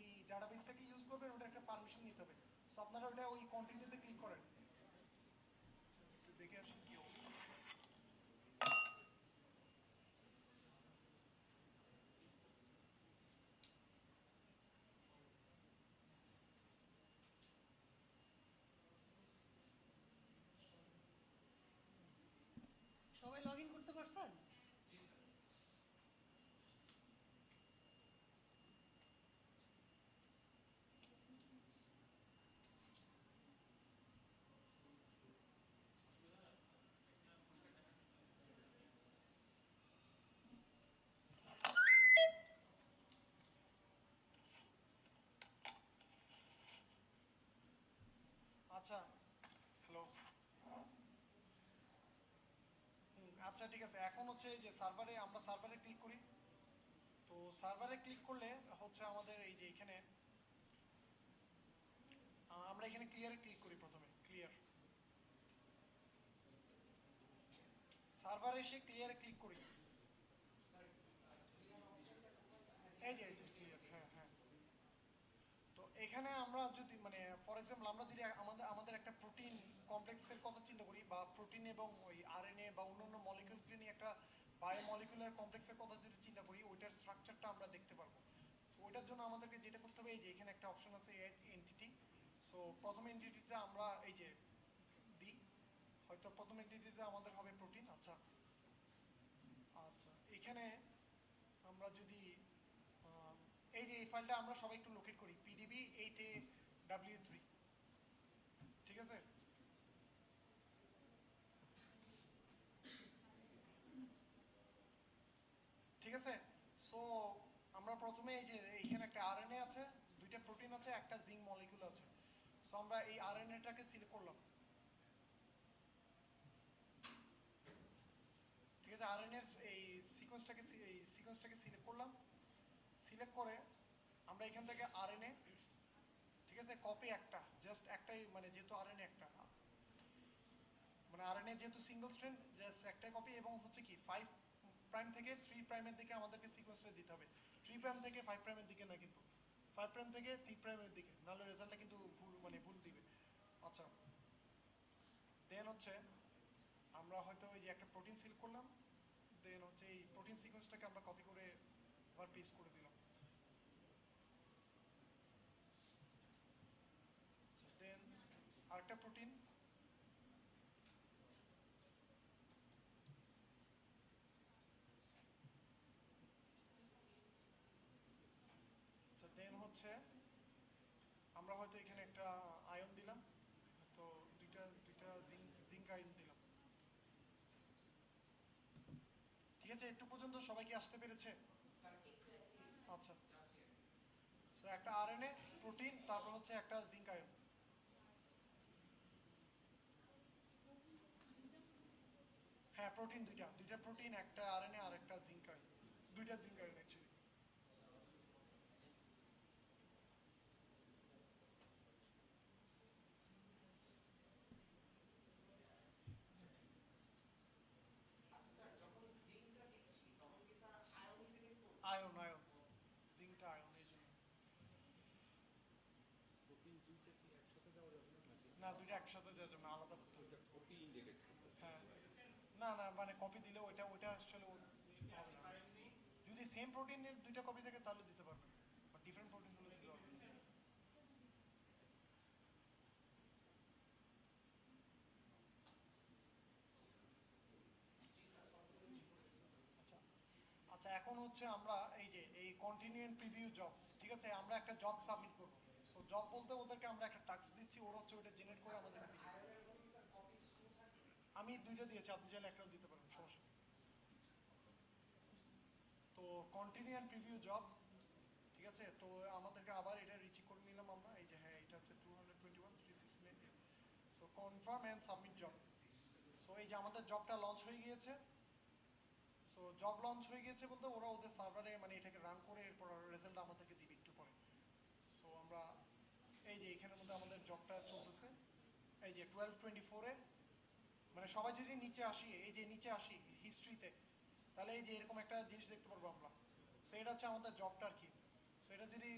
এই ডাটাবেসটাকে ইউজ করবেন ওটা একটা পারমিশন নিতে হবে। সো আপনারা ওটা ওই কন্টিনিউতে ক্লিক করেন। একটু দেখে আসুন কি অবস্থা। সবাই লগ ইন করতে পারছেন? আচ্ছা হ্যালো, আচ্ছা ঠিক আছে, এখন হচ্ছে এই যে সার্ভারে, আমরা সার্ভারে ক্লিক করি। তো সার্ভারে ক্লিক করলে হচ্ছে আমাদের এই যে এখানে আমরা এখানে ক্লিয়ারে ক্লিক করি, প্রথমে ক্লিয়ার, সার্ভারে এসে ক্লিয়ারে ক্লিক করি। এই যে ক্লিয়ার, হ্যাঁ হ্যাঁ। তো এখানে আমরা যদি মানে ফর এক্সাম্পল আমরা যদি আমাদের একটা প্রোটিন কমপ্লেক্সের কথা চিন্তা করি, বা প্রোটিন এবং ওই আরএনএ বা অন্যান্য মলিকিউলস নিয়ে একটা বায়োমলিকুলার কমপ্লেক্সের কথা যদি চিন্তা করি, ওইটার স্ট্রাকচারটা আমরা দেখতে পারবো। সো ওইটার জন্য আমাদেরকে যেটা করতে হবে, এই যে এখানে একটা অপশন আছে এড এন্টিটি। সো প্রথম এন্টিটিটা আমরা এই যে দিই, হয়তো প্রথম এন্টিটিতে আমাদের হবে প্রোটিন। আচ্ছা আচ্ছা, এখানে আমরা যদি এই যে এই ফাইলটা আমরা সবাই একটু লোকেট করি, পিডিবি 8AW3, ঠিক আছে। ঠিক আছে, সো আমরা প্রথমে এই যে এইখানে একটা আরএনএ আছে, দুইটা প্রোটিন আছে, একটা জিঙ্ক মলিকিউল আছে। সো আমরা এই আরএনএটাকে সিলেক্ট করলাম। ঠিক আছে, আরএনএর এই সিকোয়েন্সটাকে সিলেক্ট করলাম। সিলেক্ট করে আমরা এখান থেকে আরএনএ, ঠিক আছে, কপি একটা, জাস্ট একটাই, মানে যেহেতু আরএনএ একটা, মানে আরএনএ যেহেতু সিঙ্গেল স্ট্র্যান্ড, জাস্ট একটাই কপি। এবং হচ্ছে কি 5 প্রাইম থেকে 3 প্রাইমের দিকে আমাদেরকে সিকোয়েন্সটা দিতে হবে। 3 প্রাইম থেকে 5 প্রাইমের দিকে না, কিন্তু 5 প্রাইম থেকে 3 প্রাইমের দিকে, নাহলে রেজাল্টটা কিন্তু ভুল, মানে ভুল দিবে। আচ্ছা, দেন হচ্ছে আমরা হয়তো ওই যে একটা প্রোটিন সিলেক্ট করলাম, দেন হচ্ছে এই প্রোটিন সিকোয়েন্সটাকে আমরা কপি করে আবার পেস্ট করে দিলাম। দেন আরেকটা প্রোটিন, আচ্ছা দেন হচ্ছে আমরা হয়তো এখানে একটা আয়ন দিলাম, তো দুইটা দুইটা জিঙ্ক আয়ন দিলাম। ঠিক আছে, একটু পর্যন্ত সবাই কি আসতে পেরেছে? আচ্ছা, সো একটা আরএনএ প্রোটিন, তারপর হচ্ছে একটা জিঙ্ক আয়ন। হ্যাঁ প্রোটিন দুইটা, দুইটা প্রোটিন, একটা আরএনএ আর একটা জিঙ্ক আয়ন, দুইটা zinc ion actually. Ion ion, জিঙ্কটা আয়ন, এই জন্য। প্রোটিন দুইটা কি একসাথে দেওয়া যাবে না নাকি? না, দুইটা একসাথে দেওয়া যাবে না, আলাদা করতে হবে। ওইটা কপি ইন্ডিকেট করতেছে। হ্যাঁ, না না, মানে কপি দিলে ওইটা ওইটা আসলে হবে না। যদি সেম প্রোটিনের দুইটা কপি থাকে তাহলে দিতে পারবেন, বাট ডিফারেন্ট প্রোটিন হলে দিতে পারবেন না। আচ্ছা আচ্ছা, এখন হচ্ছে আমরা এই যে এই কন্টিনিউ প্রিভিউ জব, ঠিক আছে, আমরা একটা জব সাবমিট করব। সো জব বলতে ওদেরকে আমরা একটা টাস্ক দিচ্ছি, ওরা হচ্ছে ওটা জেনারেট করে আমাদেরকে দিবে। আমি দুইটা দিয়েছি, আপনি চাইলে একটাও দিতে পারেন, সমস্যা নেই। কন্টিনিউ অ্যান্ড প্রিভিউ জব, ঠিক আছে। তো আমাদেরকে আবার এটা রিচিভ করে নিলাম আমরা, এই যে হ্যাঁ এটা হচ্ছে 221 36 minute. So confirm and submit job. So এই যে আমাদের জবটা লঞ্চ হয়ে গিয়েছে। সো জব লঞ্চ হয়ে গিয়েছে বলতে ওরা ওদের সার্ভারে মানে এটাকে রান করে এরপর রেজাল্ট আমাদেরকে দিবে একটু পরে। সো আমরা এই যে এখানের মধ্যে আমাদের জবটা চলতেছে, এই যে 12:24-এ মানে সবাই যদি নিচে আসি, এই যে নিচে আসি হিস্ট্রিতে, তাহলে এই যে এরকম একটা জিনিস দেখতে পারবো আমরা। সো এটা হচ্ছে আমাদের জবটা আর কি। সো এটা যদি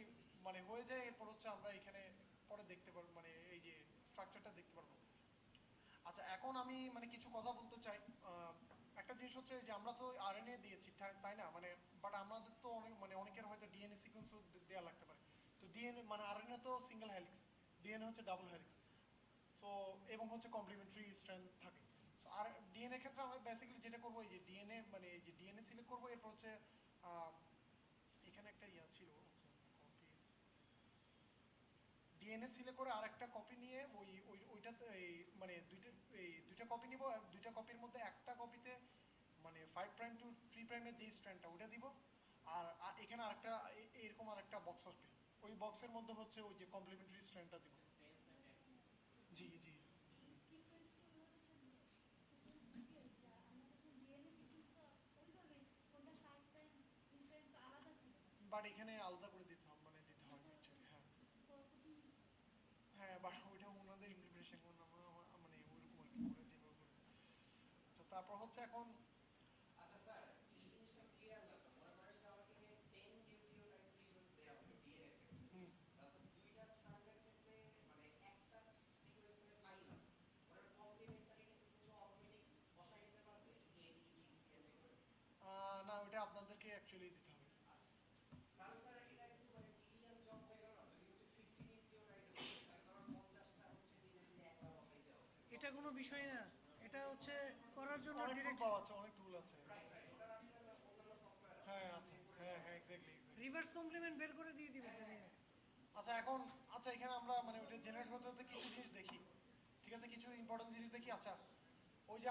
মানে হয়ে যায় এরপর হচ্ছে আমরা এখানে পরে দেখতে পারবো, মানে এই যে স্ট্রাকচারটা দেখতে পারবো। আচ্ছা এখন আমি মানে কিছু কথা বলতে চাই। একটা জিনিস হচ্ছে যে আমরা তো আরএনএ দিয়েছি তাই না, মানে বাট আমাদের তো অনেক মানে অনেকের হয়তো ডিএনএ সিকোয়েন্সও দেওয়া লাগতে পারে। তো ডিএনএ মানে আরএনএ তো সিঙ্গেল হেলিক্স, ডিএনএ হচ্ছে ডাবল হেলিক্স। সো এবং হচ্ছে কমপ্লিমেন্টারি স্ট্রেন্থ থাকে। সো আর ডিএনএ ক্ষেত্রে আমরা বেসিক্যালি যেটা করবো এই যে ডিএনএ মানে এই যে ডিএনএ সিলেক্ট করবো, এরপর হচ্ছে এখানে একটা ইয়া ছিল কপিস, ডিএনএ সিলেক্ট করে আরেকটা কপি নিয়ে ওইটাতে এই মানে দুইটা কপি নিব। দুইটা কপির মধ্যে একটা কপিতে মানে 5 প্রাইম টু 3 প্রাইমের যে স্ট্র্যান্ডটা ওটা দিব, আর এখানে আরেকটা এরকম আরেকটা বক্স আসবে, ওই বক্সের মধ্যে হচ্ছে ওই যে কমপ্লিমেন্টারি স্ট্র্যান্ডটা দিব। জি জি। বাট এখানে আলাদা করে দিতে হবে, মানে দিতে হয় অ্যাকচুয়ালি। হ্যাঁ হ্যাঁ, বাট ওইটা ওনাদের ইমপ্লিমেন্টেশন মানে ওইরকম আর কি করে যেভাবে করে। আচ্ছা তারপর হচ্ছে এখন আচ্ছা স্যার, এই জিনিসটা ক্লিয়ার না স্যার। মনে করেন যে আমাকে 10 নিউক্লিওটাইড সিকোয়েন্স দেওয়া হলো ডিএনএ এর ক্ষেত্রে। হুম, আচ্ছা দুইটা স্ট্র্যান্ডের ক্ষেত্রে মানে একটা সিকোয়েন্স মানে পাইলাম, ওটার কমপ্লিমেন্টারিটা কি কিছু অটোমেটিক বসাই দিতে পারবে এ বি জি সি এর ভিতরে? না ওইটা আপনাদেরকে অ্যাকচুয়ালি দিতে হবে। আচ্ছা, তাহলে স্যার এটা কিন্তু মানে টিডিএস জব হয়ে গেল না? যদি হচ্ছে 50 নিউক্লিওটাইড হচ্ছে তাহলে ধরো 50টা হচ্ছে নিজে নিজে একবার বসাইতে হবে। এটা কোনো বিষয় না, এটা হচ্ছে করার জন্য অনেক টুল ডিরেক্ট পাওয়া আছে, অনেক টুল আছে। রাইট রাইট, ওটা আসলে অন্যান্য সফটওয়্যার আছে। হ্যাঁ আচ্ছা, হ্যাঁ হ্যাঁ এক্স্যাক্টলি। রিভার্স কমপ্লিমেন্ট বের করে দিয়ে দিবে তাহলে। আচ্ছা এখন আচ্ছা এখানে আমরা মানে ওইটা জেনারেট হতে হতে কিছু জিনিস দেখি, ঠিক আছে, কিছু ইম্পর্টেন্ট জিনিস দেখি। আচ্ছা ওই যে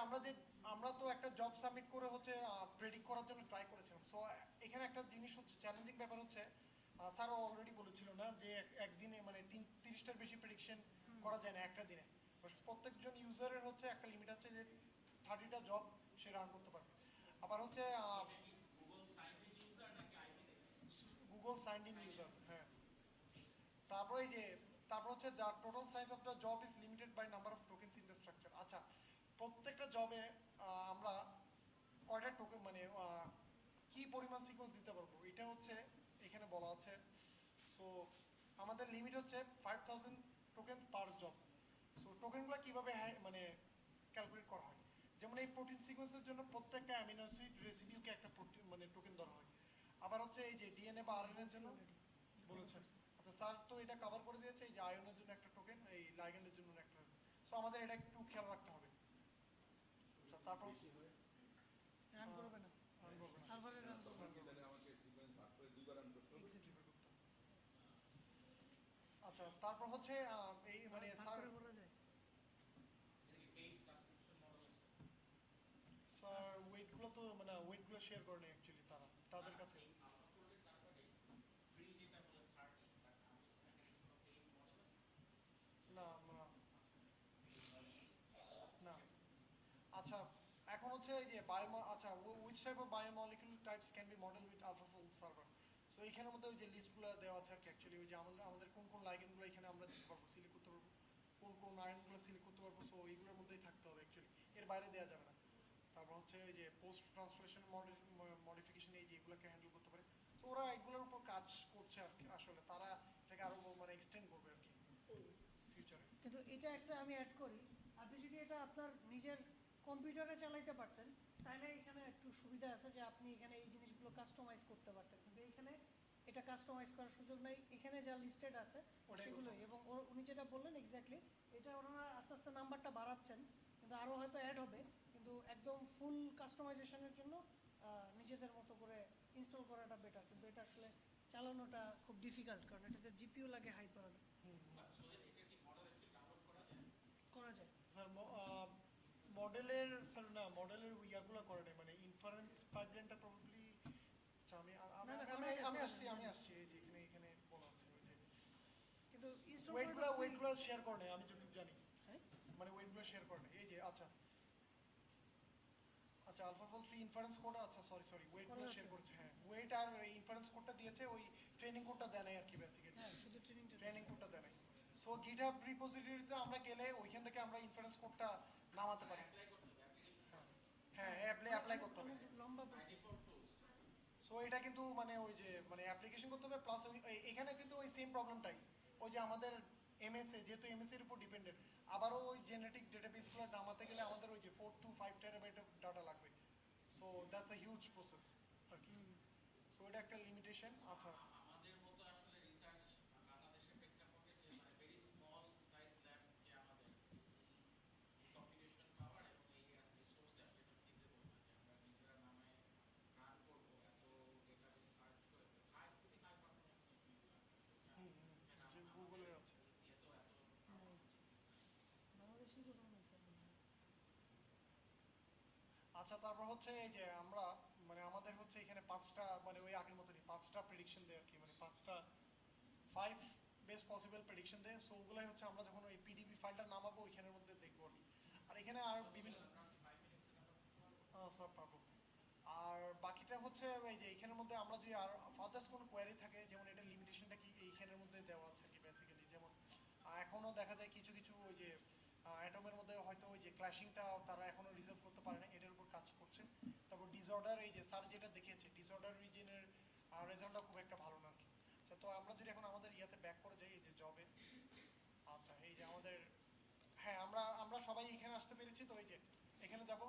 আমরা তো একটা জব সাবমিট করে হচ্ছে প্রেডিক্ট করার জন্য ট্রাই করেছিলাম। সো এখানে একটা জিনিস হচ্ছে চ্যালেঞ্জিং ব্যাপার হচ্ছে, স্যারও অলরেডি বলেছিল না যে একদিনে মানে 30টার বেশি প্রেডিকশন করা যায় না একটা দিনে। প্রত্যেকজন ইউজারের হচ্ছে একটা লিমিট আছে যে 30টা জব সে রান করতে পারবে। আবার হচ্ছে এটা কি গুগল সাইন ইন ইউজার নাকি আইপি দেখে? Google signed in user. হ্যাঁ তারপরে এই যে তারপর হচ্ছে the total size of the job is limited by number of tokens in the structure. আচ্ছা প্রত্যেকটা জবে আমরা কয়টা টোকেন মানে কি পরিমাণ সিকোয়েন্স দিতে পারবো এটা হচ্ছে এখানে বলা আছে। সো আমাদের লিমিট হচ্ছে 5000 টোকেন পার জব। সো টোকেনগুলো কিভাবে মানে ক্যালকুলেট করা হয়, যেমন এই প্রোটিন সিকোয়েন্সের জন্য প্রত্যেকটা অ্যামিনো অ্যাসিড রেসিডিউকে একটা মানে টোকেন ধরা হয়। আবার হচ্ছে এই যে ডিএনএ বা আরএনএ এর জন্য বলেছেন। আচ্ছা স্যার তো এটা কভার করে দিয়েছে, এই যে আয়নের জন্য একটা টোকেন, এই লাইগ্যান্ডের জন্য একটা। সো আমাদের এটা একটু খেয়াল রাখতে হবে। আচ্ছা তারপর রান করবে না, run করবে না। সার্ভারে রান করবে তখন কি তাহলে আমাকে সিকোয়েন্স ভাগ করে দুইবার রান করতে হবে? আচ্ছা তারপর হচ্ছে এই মানে ভাগ স্যার করে বলা যায়। এটা কি পেইড সাবস্ক্রিপশন মডেল আছে? স্যার ওয়েটগুলো তো মানে ওয়েটগুলো শেয়ার করে নেই অ্যাকচুয়ালি তাদের কাছে। এই আলফা ফোল্ডের সার্ভারে ফ্রি যেটা বলে 30, বাট আমি এখানে কি কোনো পেইড মডেল আছে? না না। আচ্ছা এখন হচ্ছে এই যে আচ্ছা which type of biomolecule types can be modeled with AlphaFold server? So এখানের মধ্যে ওই যে লিস্টগুলো দেওয়া আছে আর কি অ্যাকচুয়ালি, ওই যে আমাদের কোন কোন লাইগেন্ডগুলো এখানে আমরা দিতে পারবো, সিলেক্ট করতে পারবো, কোন কোন আয়নগুলো সিলেক্ট করতে পারবো। সো এইগুলোর মধ্যেই থাকতে হবে অ্যাকচুয়ালি, এর বাইরে দেওয়া যাবে না। তারপর হচ্ছে ওই যে পোস্ট ট্রান্সলেশন মডিফিকেশন এই যে এগুলোকে হ্যান্ডেল করতে পারে। সো ওরা এগুলোর উপর কাজ করছে আর কি, আসলে তারা এটাকে আরো মানে এক্সটেন্ড করবে আর কি ফিউচারে। কিন্তু এটা একটা আমি অ্যাড করি, আপনি যদি এটা আপনার নিজের কম্পিউটারে চালাইতে পারতেন তাহলে এখানে একটু সুবিধা আছে যে আপনি এখানে এই জিনিসগুলো কাস্টমাইজ করতে পারতেন, কিন্তু এইখানে এটা কাস্টমাইজ করার সুযোগ নাই। এখানে যা লিস্টেড আছে ওটাই সেগুলোই, এবং উনি যেটা বললেন এক্স্যাক্টলি এটা ওনারা আস্তে আস্তে নাম্বারটা বাড়াচ্ছেন, কিন্তু আরও হয়তো অ্যাড হবে। কিন্তু একদম ফুল কাস্টমাইজেশনের জন্য নিজেদের মতো করে ইনস্টল করাটা বেটার, কিন্তু এটা আসলে চালানোটা খুব ডিফিকাল্ট, কারণ এটাতে জিপিও লাগে হাই পাওয়ার। সোহেল, এটার কি মডেল অ্যাকচুয়ালি ডাউনলোড করা যায়? করা যায়। স্যার মডেলের স্যার না মডেলের ইয়াগুলো করে নেই, মানে ইনফারেন্স পাইপলাইনটা প্রবাবলি। আচ্ছা আমি আসছি এই যে এখানে বলা আছে ওই যে কিন্তু install ওয়েটগুলো করাটা ওয়েটগুলো শেয়ার করে নেই আমি যতটুকু জানি, হ্যাঁ? মানে ওয়েটগুলো শেয়ার করে নেই এই যে আচ্ছা আচ্ছা আলফাফল 3 ইনফারেন্স কোড আচ্ছা সরি ওয়েটগুলো করা শেয়ার আছে। করেছে হ্যাঁ ওয়েট আর ইনফারেন্স কোডটা দিয়েছে ওই ট্রেনিং কোডটা দেয় নাই আর কি বেসিক্যালি হ্যাঁ শুধু ট্রেনিংটা ট্রেনিং কোডটা দেয় নাই সো গিটহাব রিপোজিটরিতে আমরা গেলে ওইখান থেকে আমরা ইনফারেন্স কোডটা নামাতে পারি অ্যাপ্লাই করতে হবে অ্যাপ্লিকেশন হ্যাঁ অ্যাপ্লাই করতে হবে লম্বা by process। Default tools so এটা কিন্তু মানে ওই যে মানে অ্যাপ্লিকেশন করতে হবে প্লাস এখানে কিন্তু ওই সেম প্রবলেমটাই ওই যে আমাদের এমএসএ যেহেতু এমএসএ এর উপর ডিপেন্ডেন্ট আবারও ওই জেনেটিক ডেটাবেসগুলো নামাতে গেলে আমাদের ওই যে 4 to 5 টেরাবাইট অফ ডাটা লাগবে so that's a huge process আর কি সো এটা একটা লিমিটেশন আচ্ছা আমাদের মতো আসলে রিসার্চ বাংলাদেশের প্রেক্ষাপটে যে মানে ভেরি স্মল সাইজ ল্যাব যে আমাদের কম্পিউটেশন পাওয়ার এবং এই রিসোর্সে আসলে এটা ফিজিবল না যে আমরা নিজেরা নামে রান করব এত ডেটাবেস সার্চ করে খুবই হাই পারফরম্যান্স টেকনিক যে গুগলের আছে এত বাংলাদেশি কোথাও নেই স্যার আচ্ছা তারপর হচ্ছে এই যে আমরা মানে আমাদের হচ্ছে এখানে পাঁচটা মানে ওই আগের মতনই পাঁচটা প্রেডিকশন দেয় আর কি মানে পাঁচটা 5 বেস্ট পসিবল প্রেডিকশন দেয় সো ওগুলাই হচ্ছে আমরা যখন ওই পিডিবি ফাইলটা নামাবো ওইখানের মধ্যে দেখবো আর কি আর এখানে আর বিভিন্ন পাবো আর বাকিটা হচ্ছে এই যে এইখানের মধ্যে আমরা যদি আর ফাদার্স কোনো কোয়ারি থাকে যেমন এটা লিমিটেশনটা কি এইখানের মধ্যে দেওয়া আছে কি বেসিক্যালি যেমন এখনো দেখা যায় কিছু কিছু ওই যে অ্যাটমের মধ্যে হয়তো ওই যে ক্ল্যাশিংটা তারা এখনো রিজলভ করতে পারে না এটার উপর কাজ করছে তারপর ডিসঅর্ডার এই যে স্যার যেটা দেখিয়েছে ডিসঅর্ডার রিজনের রেজাল্টটা খুব একটা ভালো না আর কি আচ্ছা তো আমরা যদি এখন আমাদের ইয়াতে ব্যাক করে যাই এই যে জবে আচ্ছা এই যে আমাদের হ্যাঁ আমরা সবাই এখানে আসতে পেরেছি তো এই যে এখানে যাব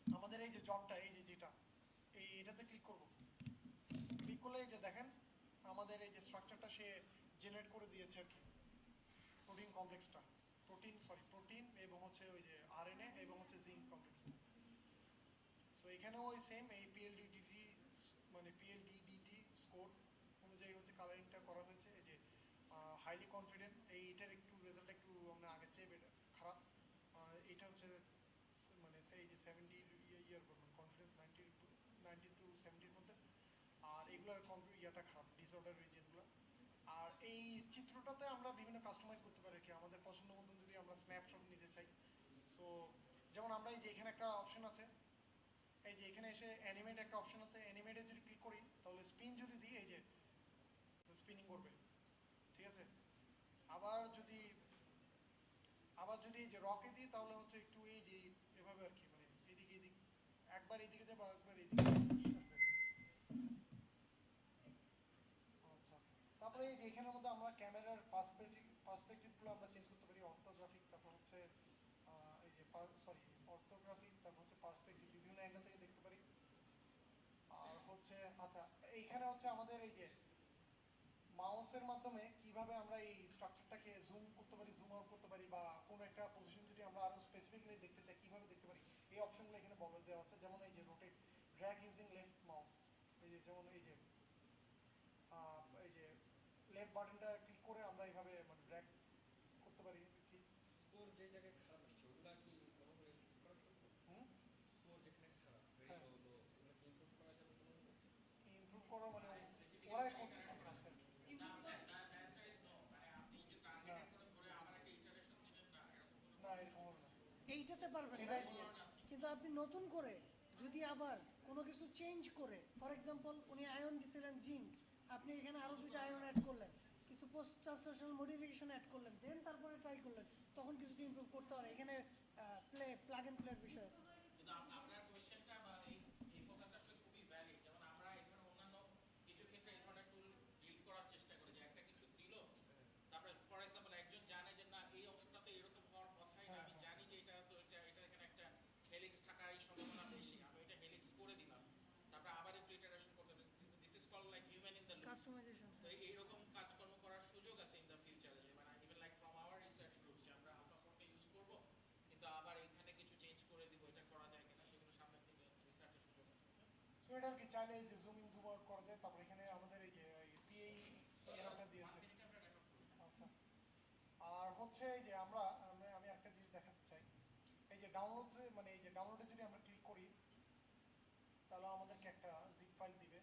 আমাদের এই যে জবটা এই যে যেটা এটাতে ক্লিক করব ক্লিক করলে এই যে দেখেন আমাদের এই যে স্ট্রাকচারটা সে জেনারেট করে দিয়েছে আর কি প্রোটিন কমপ্লেক্সটা প্রোটিন এবং হচ্ছে ওই যে আরএনএ এবং হচ্ছে জিঙ্ক কমপ্লেক্সটা সো এখানেও ওই সেম এই পিএলডিডিটি মানে পিএলডিডিটি স্কোর অনুযায়ী হচ্ছে কালারিংটা করা হয়েছে এই যে হাইলি কনফিডেন্ট এইটার একটু রেজাল্ট একটু আমরা আগের চেয়ে খারাপ এইটা হচ্ছে মানে সেই যে 70 ইয়ার কনফিডেন্স 90 টু 70 মধ্যে আর এগুলোর ইয়াটা খারাপ ডিসঅর্ডার রিজনগুলো আর এই চিত্রটাতে আমরা বিভিন্ন কাস্টমাইজ করতে পারি কি আমাদের পছন্দ মতন যদি আমরা স্ন্যাপশট নিতে চাই সো যেমন আমরা এই যে এখানে একটা অপশন আছে এই যে এখানে এসে অ্যানিমেট একটা অপশন আছে অ্যানিমেটে যদি ক্লিক করি তাহলে স্পিন যদি দিই এই যে স্পিনিং করবে ঠিক আছে আবার যদি এই যে রকে দিই তাহলে হচ্ছে একটু এই যে এভাবে আর কি মানে এদিকে একবার এইদিকে যাবো একবার এইদিকে আচ্ছা তারপরে এই যে এখানের মধ্যে আমরা ক্যামেরার পার্সপেক্টিভগুলো আমরা চেঞ্জ করতে পারি অর্থোগ্রাফিক তারপর হচ্ছে এই যে অর্থোগ্রাফিক তারপর হচ্ছে পার্সপেক্টিভ বিভিন্ন অ্যাঙ্গেল থেকে দেখতে পারি আর হচ্ছে আচ্ছা এইখানে হচ্ছে আমাদের এই যে মাউসের মাধ্যমে কিভাবে আমরা এই স্ট্রাকচারটাকে জুম করতে পারি জুম আউট করতে পারি বা কোনো একটা পজিশন যদি আমরা আরো স্পেসিফিকলি দেখতে চাই কিভাবে দেখতে পারি এই অপশনগুলো এখানে বলে দেওয়া আছে যেমন এই যে rotate drag using left mouse এই যে যেমন এই যে লেফট বাটনটা ক্লিক করে আমরা এইভাবে মানে ড্র্যাগ করতে পারি কি স্কোর যে জায়গায় খারাপ আসছে ওগুলা কি কোনোভাবে ইমপ্রুভ করা সম্ভব? স্কোর যেখানে খারাপ ভেরি হ্যাঁ। লো লো ওগুলো কি ইমপ্রুভ করা যাবে কোনো ইমপ্রুভ করা মানে ওরাই করতেছে কাজ না দ্য অ্যানসার ইজ নো মানে আপনি যে টার্গেটেড করে ধরে আবার একটা ইটারেশন দিবেন না এরকম কোনো না এরকম হবে না এইটাতে পারবেন না এটাই দিয়েছে কিন্তু আপনি নতুন করে যদি আবার কোনো কিছু চেঞ্জ করে ফর এক্সাম্পল উনি আয়ন দিছিলেন জিঙ্ক আপনি এখানে আরো দুইটা আয়ন অ্যাড করলেন কিছু পোস্ট ট্রান্সলেশনাল মডিফিকেশন অ্যাড করলেন দেন তারপরে ট্রাই করলেন তখন কিছুটা ইমপ্রুভ করতে পারে এখানে প্লাগ এন্ড প্লের বিষয় আছে কিন্তু আপনার কোয়েশ্চেনটা বা এই ফোকাসটা আসলে খুবই ভ্যালিড যেমন আমরা এই ধরনের অন্যান্য কিছু ক্ষেত্রে এই ধরনের টুল বিল্ড করার চেষ্টা করি যে একটা কিছু দিল তারপরে ফর এক্সাম্পল একজন জানে যে না এই অংশটাতে এরকম হওয়ার কথাই না আমি জানি যে এটা তো এটা এখানে একটা হেলিক্স থাকার সম্ভাবনা বেশি আমি এটা হেলিক্স করে দিলাম তারপরে আবার একটু ইটারেশন করতে হবে this is called like human in the loop customization তো এইরকম কাজকর্ম করার সুযোগ আছে ইন দ্য ফিউচারে যে মানে even like from our research group যে আমরা আলফা 4 কে ইউজ করব কিন্তু আবার এখানে কিছু চেঞ্জ করে দিব এটা করা যায় কিনা সেগুলো সামনের দিকে রিসার্চের সুযোগ আছে সো এটা আর কি চাইলে এই যে জুম ইন জুম আউট করা যায় তারপর এখানে আমাদের এই যে পিএই এরকটা দিয়েছে মিনিটে আমরা রেকর্ড করি আচ্ছা আর হচ্ছে এই যে আমি একটা জিনিস দেখাতে চাই এই যে ডাউনলোড মানে এই যে ডাউনলোডে যদি আমরা ক্লিক করি তাহলে আমাদেরকে একটা জিপ ফাইল দিবে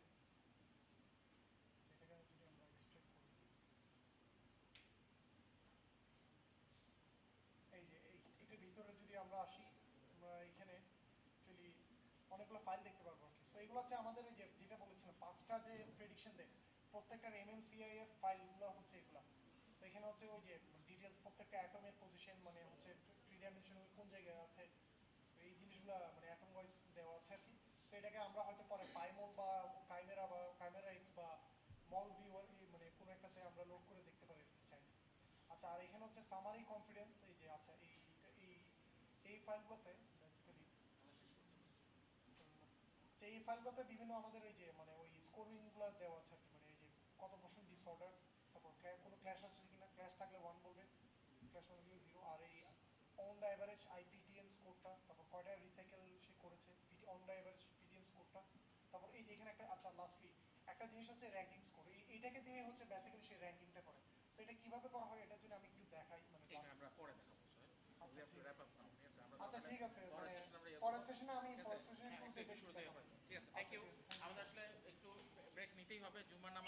এগুলো হচ্ছে আমাদের ওই যে যেটা বলেছিলাম 5টা যে প্রেডিকশন দেয় প্রত্যেকটার MMCIF ফাইলগুলো হচ্ছে এগুলো। তো এখানে হচ্ছে ওই যে ডিটেলস প্রত্যেকটা অ্যাটমের পজিশন মানে হচ্ছে 3 ডাইমেনশনাল কোন জায়গায় আছে, তো এই জিনিসগুলো মানে অ্যাটম ওয়াইজ দেওয়া আছে আর কি। তো এটাকে আমরা হয়তো পরে পাইমল বা কাইমেরা এক্স বা মল ভিউয়ার মানে কোনো একটাতে আমরা লোড করে দেখতে পারি আর কি চাইলে। আচ্ছা, আর এখানে হচ্ছে সামারি কনফিডেন্স, এই যে আচ্ছা এই ফাইলগুলোতে বেসিক্যালি এই ফাইলগুলোতে বিভিন্ন আমাদের ওই যে মানে ওই স্কোরিংগুলো দেওয়া আছে আর কি, মানে এই যে কত পার্সেন্ট ডিসঅর্ডার, তারপর কোনো ক্ল্যাশ আছে কিনা, ক্ল্যাশ থাকলে 1 বলবে, ক্ল্যাশ না থাকলে 0, আর এই অন দ্য অ্যাভারেজ আইপিটিএম স্কোরটা, তারপর কয়টা রিসাইকেল সে করেছে অন দ্য অ্যাভারেজ পিটিএম স্কোরটা, তারপর এই যে এখানে একটা আচ্ছা লাস্টলি একটা জিনিস হচ্ছে র্যাঙ্কিং স্কোর, এইটাকে দিয়ে হচ্ছে বেসিক্যালি সে র্যাঙ্কিংটা করে। তো এটা কিভাবে করা হয় এটার জন্য আমি একটু দেখাই মানে এটা আমরা পরে দেখাবো স্যার। আচ্ছা, We have to ঠিক wrap আছে। up now, ঠিক আছে? আমরা আচ্ছা তাহলে ঠিক আছে, পরের মানে সেশনে আমরা ইয়ে পরের করবো। সেশনে আমি ঠিক আছে? পরের সেশনে হ্যাঁ, একটু শুরুতেই হবে। ঠিক আছে, থ্যাংক ইউ। আমাদের আসলে একটু ব্রেক নিতেই হবে, জুম্মার নামাজ